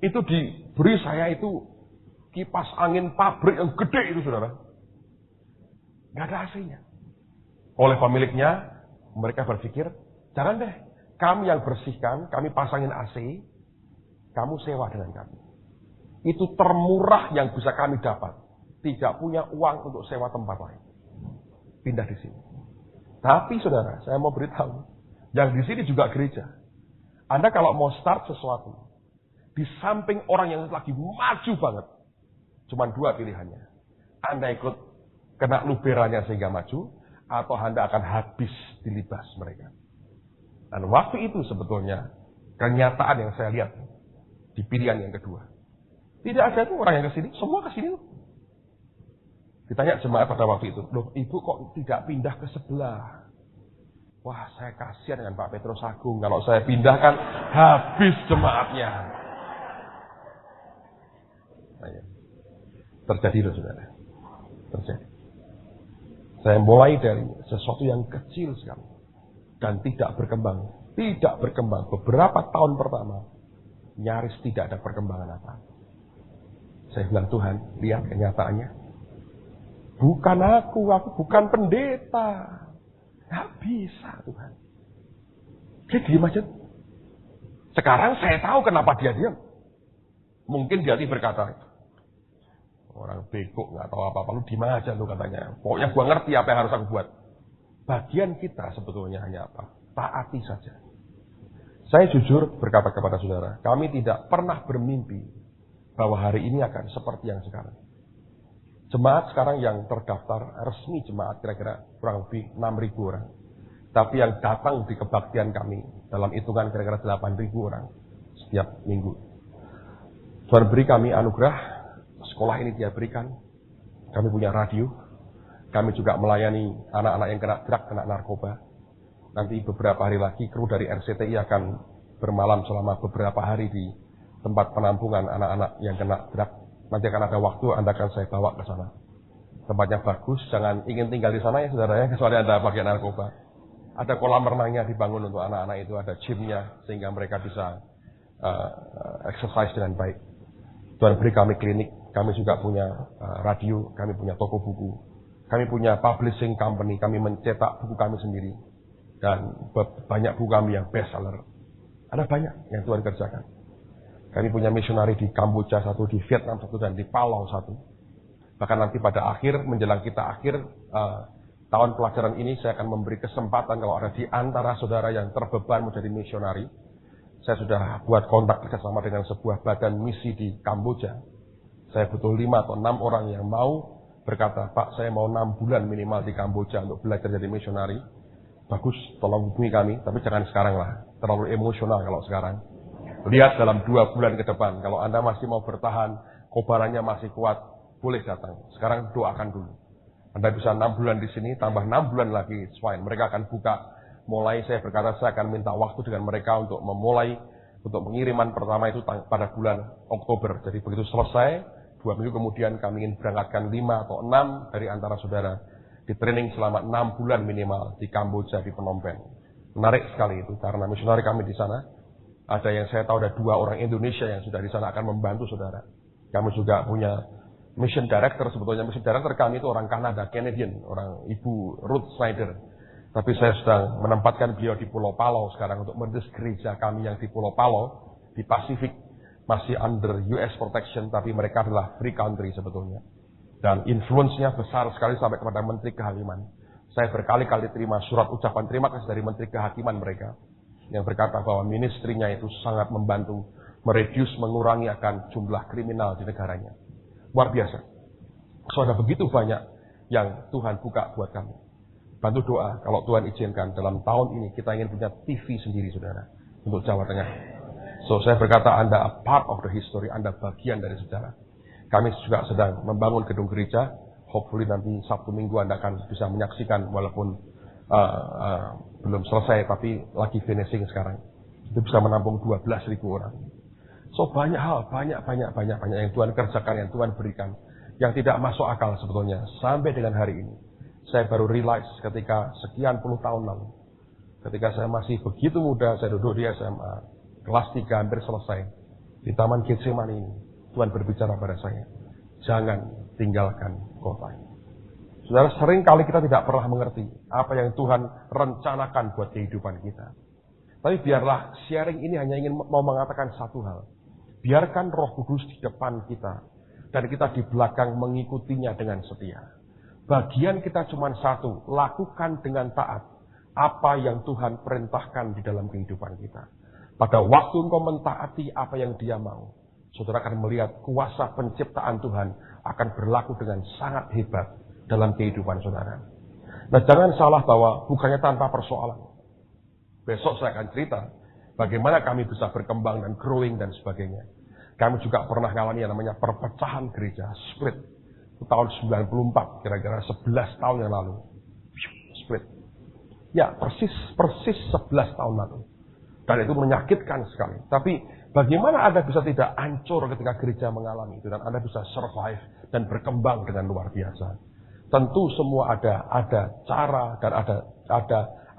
Itu diberi saya itu kipas angin pabrik yang gede itu, saudara. Nggak ada AC-nya. Oleh pemiliknya, mereka berpikir, jangan deh, kami yang bersihkan, kami pasangin AC, kamu sewa dengan kami. Itu termurah yang bisa kami dapat. Tidak punya uang untuk sewa tempat lain. Pindah di sini. Tapi saudara, saya mau beritahu, yang di sini juga gereja. Anda kalau mau start sesuatu, di samping orang yang lagi maju banget, cuma 2 pilihannya. Anda ikut kena luberanya sehingga maju, atau Anda akan habis dilibas mereka. Dan waktu itu sebetulnya kenyataan yang saya lihat di pilihan yang kedua. Tidak ada tuh orang yang kesini, semua kesini loh. Ditanya jemaat pada waktu itu, loh ibu kok tidak pindah ke sebelah? Wah, saya kasihan dengan Pak Petrus Agung. Kalau saya pindah kan habis jemaatnya. Nah, ya. Terjadi loh saudara. Terjadi. Saya mulai dari sesuatu yang kecil sekali. Dan tidak berkembang. Tidak berkembang. Beberapa tahun pertama, nyaris tidak ada perkembangan apa. Saya bilang, Tuhan, lihat kenyataannya. Bukan aku bukan pendeta. Nggak bisa, Tuhan. Dia diam aja. Sekarang saya tahu kenapa dia diam. Mungkin dia berkata, orang bego, nggak tahu apa-apa, lu diam aja lu katanya. Pokoknya gua ngerti apa yang harus aku buat. Bagian kita sebetulnya hanya apa? Taati saja. Saya jujur berkata kepada saudara, kami tidak pernah bermimpi bahwa hari ini akan seperti yang sekarang. Jemaat sekarang yang terdaftar, resmi jemaat kira-kira kurang lebih 6.000 orang. Tapi yang datang di kebaktian kami, dalam hitungan kira-kira 8.000 orang setiap minggu. Tuhan beri kami anugerah, sekolah ini dia berikan. Kami punya radio, kami juga melayani anak-anak yang kena drug, kena narkoba. Nanti beberapa hari lagi kru dari RCTI akan bermalam selama beberapa hari di tempat penampungan anak-anak yang kena drug. Nanti akan ada waktu, Anda akan saya bawa ke sana. Tempatnya bagus, jangan ingin tinggal di sana ya saudara ya, kecuali Anda pakai narkoba. Ada kolam renangnya dibangun untuk anak-anak itu, ada gymnya, sehingga mereka bisa exercise dengan baik. Tuhan beri kami klinik, kami juga punya radio, kami punya toko buku, kami punya publishing company, kami mencetak buku kami sendiri. Dan banyak buku kami yang best seller. Ada banyak yang Tuhan kerjakan. Kami punya misionari di Kamboja 1, di Vietnam 1, dan di Palau 1. Bahkan nanti pada akhir, menjelang kita akhir tahun pelajaran ini, saya akan memberi kesempatan kalau ada di antara saudara yang terbeban menjadi misionari. Saya sudah buat kontak bersama dengan sebuah badan misi di Kamboja. Saya butuh 5 atau 6 orang yang mau berkata, Pak, saya mau 6 bulan minimal di Kamboja untuk belajar jadi misionari. Bagus, tolong hubungi kami, tapi jangan sekarang lah. Terlalu emosional kalau sekarang. Lihat dalam 2 bulan ke depan, kalau Anda masih mau bertahan, kobarannya masih kuat, boleh datang. Sekarang doakan dulu. Anda bisa 6 bulan di sini, tambah 6 bulan lagi, it's fine. Mereka akan buka, mulai saya berkata, saya akan minta waktu dengan mereka untuk memulai Untuk pengiriman pertama itu pada bulan Oktober. Jadi begitu selesai, 2 minggu kemudian kami ingin berangkatkan 5 atau 6 dari antara saudara di training selama 6 bulan minimal di Kamboja, di Phnom Penh. Menarik sekali itu, karena misionari kami di sana, ada yang saya tahu ada 2 orang Indonesia yang sudah di sana akan membantu saudara. Kami juga punya mission director, sebetulnya mission director kami itu orang Kanada, Canadian, orang Ibu Ruth Snyder. Tapi saya sedang menempatkan beliau di Pulau Palau sekarang untuk mendis gereja kami yang di Pulau Palau, di Pasifik, masih under US protection, tapi mereka adalah free country sebetulnya. Dan influence-nya besar sekali sampai kepada Menteri Kehakiman. Saya berkali-kali terima surat ucapan terima kasih dari Menteri Kehakiman mereka, yang berkata bahwa ministrinya itu sangat membantu, mengurangi akan jumlah kriminal di negaranya. Luar biasa. So, ada begitu banyak yang Tuhan buka buat kami. Bantu doa, kalau Tuhan izinkan dalam tahun ini kita ingin punya TV sendiri, saudara, untuk Jawa Tengah. So, saya berkata Anda a part of the history, Anda bagian dari sejarah. Kami juga sedang membangun gedung gereja. Hopefully nanti Sabtu Minggu Anda akan bisa menyaksikan, walaupun belum selesai, tapi lagi finishing sekarang. Itu bisa menampung 12.000 orang. So, banyak hal, banyak yang Tuhan kerjakan, yang Tuhan berikan, yang tidak masuk akal sebetulnya sampai dengan hari ini. Saya baru realize ketika sekian puluh tahun lalu, ketika saya masih begitu muda, saya duduk di SMA, kelas 3 hampir selesai, di Taman Getsemani ini, Tuhan berbicara pada saya, jangan tinggalkan kota ini. Saudara, sering kali kita tidak pernah mengerti apa yang Tuhan rencanakan buat kehidupan kita. Tapi biarlah sharing ini hanya ingin mau mengatakan satu hal. Biarkan Roh Kudus di depan kita, dan kita di belakang mengikutinya dengan setia. Bagian kita cuma satu, lakukan dengan taat apa yang Tuhan perintahkan di dalam kehidupan kita. Pada waktu engkau mentaati apa yang Dia mau, saudara akan melihat kuasa penciptaan Tuhan akan berlaku dengan sangat hebat dalam kehidupan saudara. Nah, jangan salah bahwa bukannya tanpa persoalan. Besok saya akan cerita bagaimana kami bisa berkembang dan growing dan sebagainya. Kami juga pernah mengalami yang namanya perpecahan gereja, split. Itu tahun 94, kira-kira 11 tahun yang lalu. Split. Ya, persis 11 tahun lalu. Dan itu menyakitkan sekali. Tapi bagaimana Anda bisa tidak hancur ketika gereja mengalami itu, dan Anda bisa survive dan berkembang dengan luar biasa. Tentu semua ada cara dan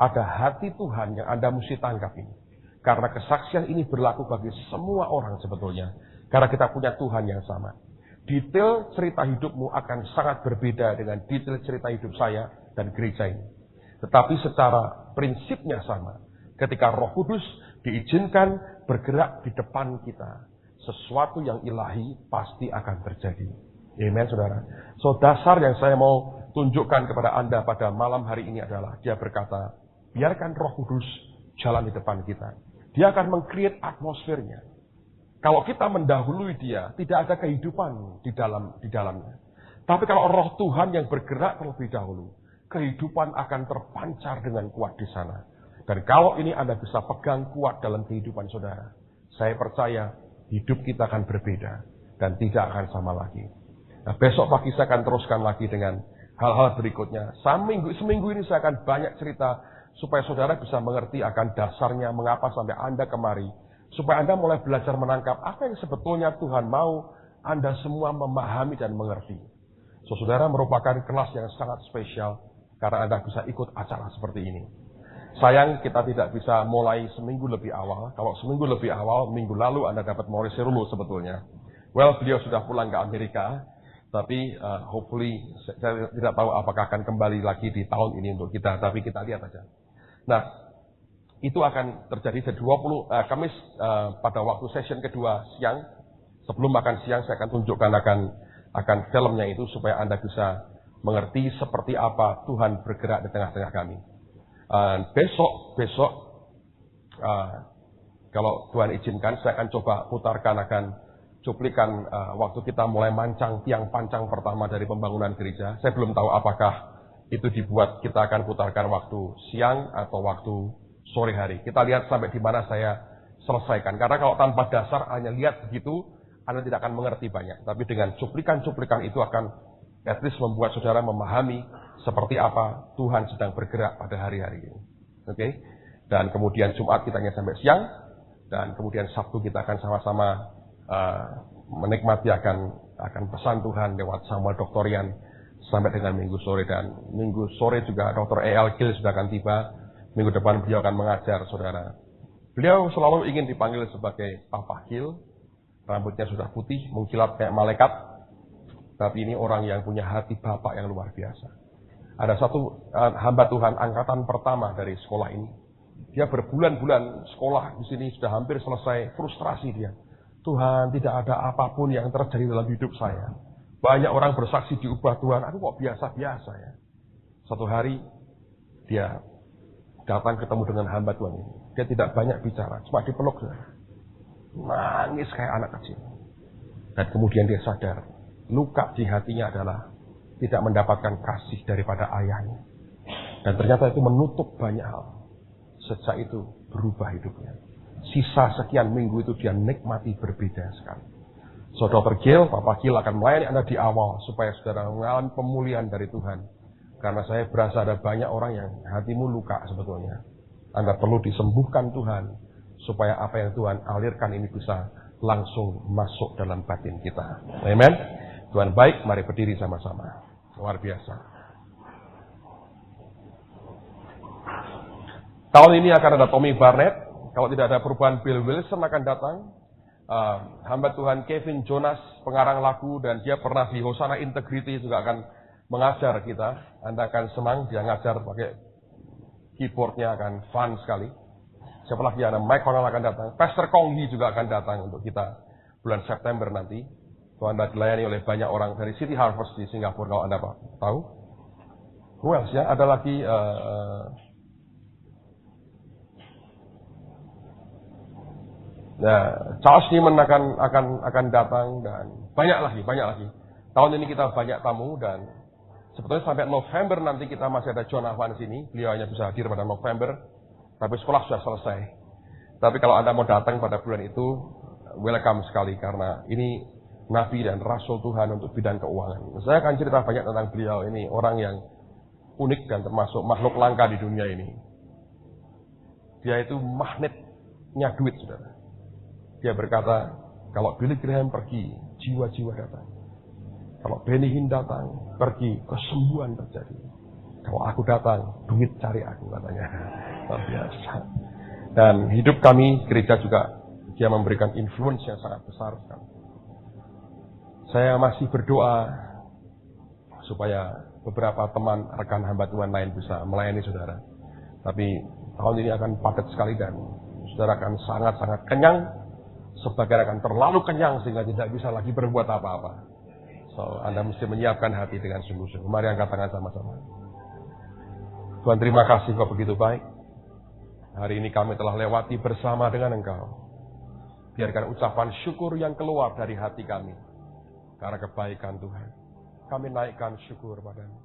ada hati Tuhan yang Anda mesti tangkap ini. Karena kesaksian ini berlaku bagi semua orang sebetulnya. Karena kita punya Tuhan yang sama. Detail cerita hidupmu akan sangat berbeda dengan detail cerita hidup saya dan gereja ini. Tetapi secara prinsipnya sama. Ketika Roh Kudus diizinkan bergerak di depan kita, sesuatu yang ilahi pasti akan terjadi. Amen, saudara. So, dasar yang saya mau tunjukkan kepada Anda pada malam hari ini adalah, Dia berkata, biarkan Roh Kudus jalan di depan kita. Dia akan meng-create atmosfernya. Kalau kita mendahului Dia, tidak ada kehidupan di dalamnya. Tapi kalau Roh Tuhan yang bergerak terlebih dahulu, kehidupan akan terpancar dengan kuat di sana. Dan kalau ini Anda bisa pegang kuat dalam kehidupan saudara, saya percaya hidup kita akan berbeda dan tidak akan sama lagi. Nah, besok pagi saya akan teruskan lagi dengan hal-hal berikutnya. Seminggu ini saya akan banyak cerita supaya saudara bisa mengerti akan dasarnya mengapa sampai Anda kemari. Supaya Anda mulai belajar menangkap apa yang sebetulnya Tuhan mau Anda semua memahami dan mengerti. So, saudara merupakan kelas yang sangat spesial karena Anda bisa ikut acara seperti ini. Sayang kita tidak bisa mulai seminggu lebih awal. Kalau seminggu lebih awal, minggu lalu Anda dapat Maurice Rulo sebetulnya. Well, beliau sudah pulang ke Amerika. Tapi hopefully, saya tidak tahu apakah akan kembali lagi di tahun ini untuk kita. Tapi kita lihat aja. Nah, itu akan terjadi Kamis pada waktu session kedua siang. Sebelum makan siang saya akan tunjukkan akan filmnya itu supaya Anda bisa mengerti seperti apa Tuhan bergerak di tengah-tengah kami. Besok kalau Tuhan izinkan saya akan coba putarkan cuplikan waktu kita mulai mancang tiang pancang pertama dari pembangunan gereja. Saya belum tahu apakah itu dibuat kita akan putarkan waktu siang atau waktu sore hari. Kita lihat sampai di mana saya selesaikan. Karena kalau tanpa dasar hanya lihat begitu, Anda tidak akan mengerti banyak. Tapi dengan cuplikan-cuplikan itu akan at least membuat saudara memahami seperti apa Tuhan sedang bergerak pada hari-hari ini. Oke? Dan kemudian Jumat kita hanya sampai siang. Dan kemudian Sabtu kita akan sama-sama menikmati akan pesan Tuhan lewat Samuel Doktorian sampai dengan Minggu sore. Dan Minggu sore juga Dr. E.L. Gill sudah akan tiba. Minggu depan beliau akan mengajar, saudara. Beliau selalu ingin dipanggil sebagai Papa Gill. Rambutnya sudah putih, mengkilap kayak malaikat. Tapi ini orang yang punya hati Bapak yang luar biasa. Ada satu hamba Tuhan angkatan pertama dari sekolah ini. Dia berbulan-bulan sekolah di sini sudah hampir selesai, frustrasi dia. Tuhan, tidak ada apapun yang terjadi dalam hidup saya. Banyak orang bersaksi diubah Tuhan, aku kok biasa-biasa ya. Satu hari dia datang ketemu dengan hamba Tuhan ini. Dia tidak banyak bicara, cuma dipeluk saja. Nangis kayak anak kecil. Dan kemudian dia sadar, luka di hatinya adalah tidak mendapatkan kasih daripada ayahnya. Dan ternyata itu menutup banyak hal. Sejak itu berubah hidupnya. Sisa sekian minggu itu dia nikmati berbeda sekali. So, Dr. Gill, Papa Gill akan melayani Anda di awal supaya saudara mengalami pemulihan dari Tuhan. Karena saya berasa ada banyak orang yang hatimu luka sebetulnya. Anda perlu disembuhkan Tuhan. Supaya apa yang Tuhan alirkan ini bisa langsung masuk dalam batin kita. Amen. Tuhan baik, mari berdiri sama-sama. Luar biasa. Tahun ini akan ada Tommy Barnett. Kalau tidak ada perubahan, Bill Wilson akan datang. Hamba Tuhan Kevin Jonas, pengarang lagu, dan dia pernah di Hosanna Integrity juga akan mengajar kita. Anda akan senang, dia ngajar pakai keyboardnya akan fun sekali. Siapa lagi ada? Mike Connell akan datang. Pastor Konghi juga akan datang untuk kita bulan September nanti. Tuhan Anda dilayani oleh banyak orang dari City Harvest di Singapura kalau Anda tahu. Who else ya? Ada lagi Charles Neiman akan datang dan banyak lagi. Tahun ini kita banyak tamu dan sebetulnya sampai November nanti kita masih ada John Evans ini. Beliau hanya bisa hadir pada November. Tapi sekolah sudah selesai. Tapi kalau Anda mau datang pada bulan itu, welcome sekali. Karena ini Nabi dan Rasul Tuhan untuk bidang keuangan. Saya akan cerita banyak tentang beliau. Ini orang yang unik dan termasuk makhluk langka di dunia ini. Dia itu magnetnya duit, saudara. Dia berkata, kalau Billy Graham pergi, jiwa-jiwa datang. Kalau Benny Hinn datang, pergi, kesembuhan terjadi. Kalau aku datang, duit cari aku, katanya. Luar biasa. Dan hidup kami, gereja juga, dia memberikan influence yang sangat besar sekali. Saya masih berdoa supaya beberapa teman, rekan hamba Tuhan lain bisa melayani saudara. Tapi tahun ini akan padat sekali dan saudara akan sangat-sangat kenyang. Sebagian akan terlalu kenyang sehingga tidak bisa lagi berbuat apa-apa. So, Anda mesti menyiapkan hati dengan sungguh-sungguh. Mari angkat tangan sama-sama. Tuhan terima kasih Kau begitu baik. Hari ini kami telah lewati bersama dengan Engkau. Biarkan ucapan syukur yang keluar dari hati kami. Karena kebaikan Tuhan. Kami naikkan syukur padamu.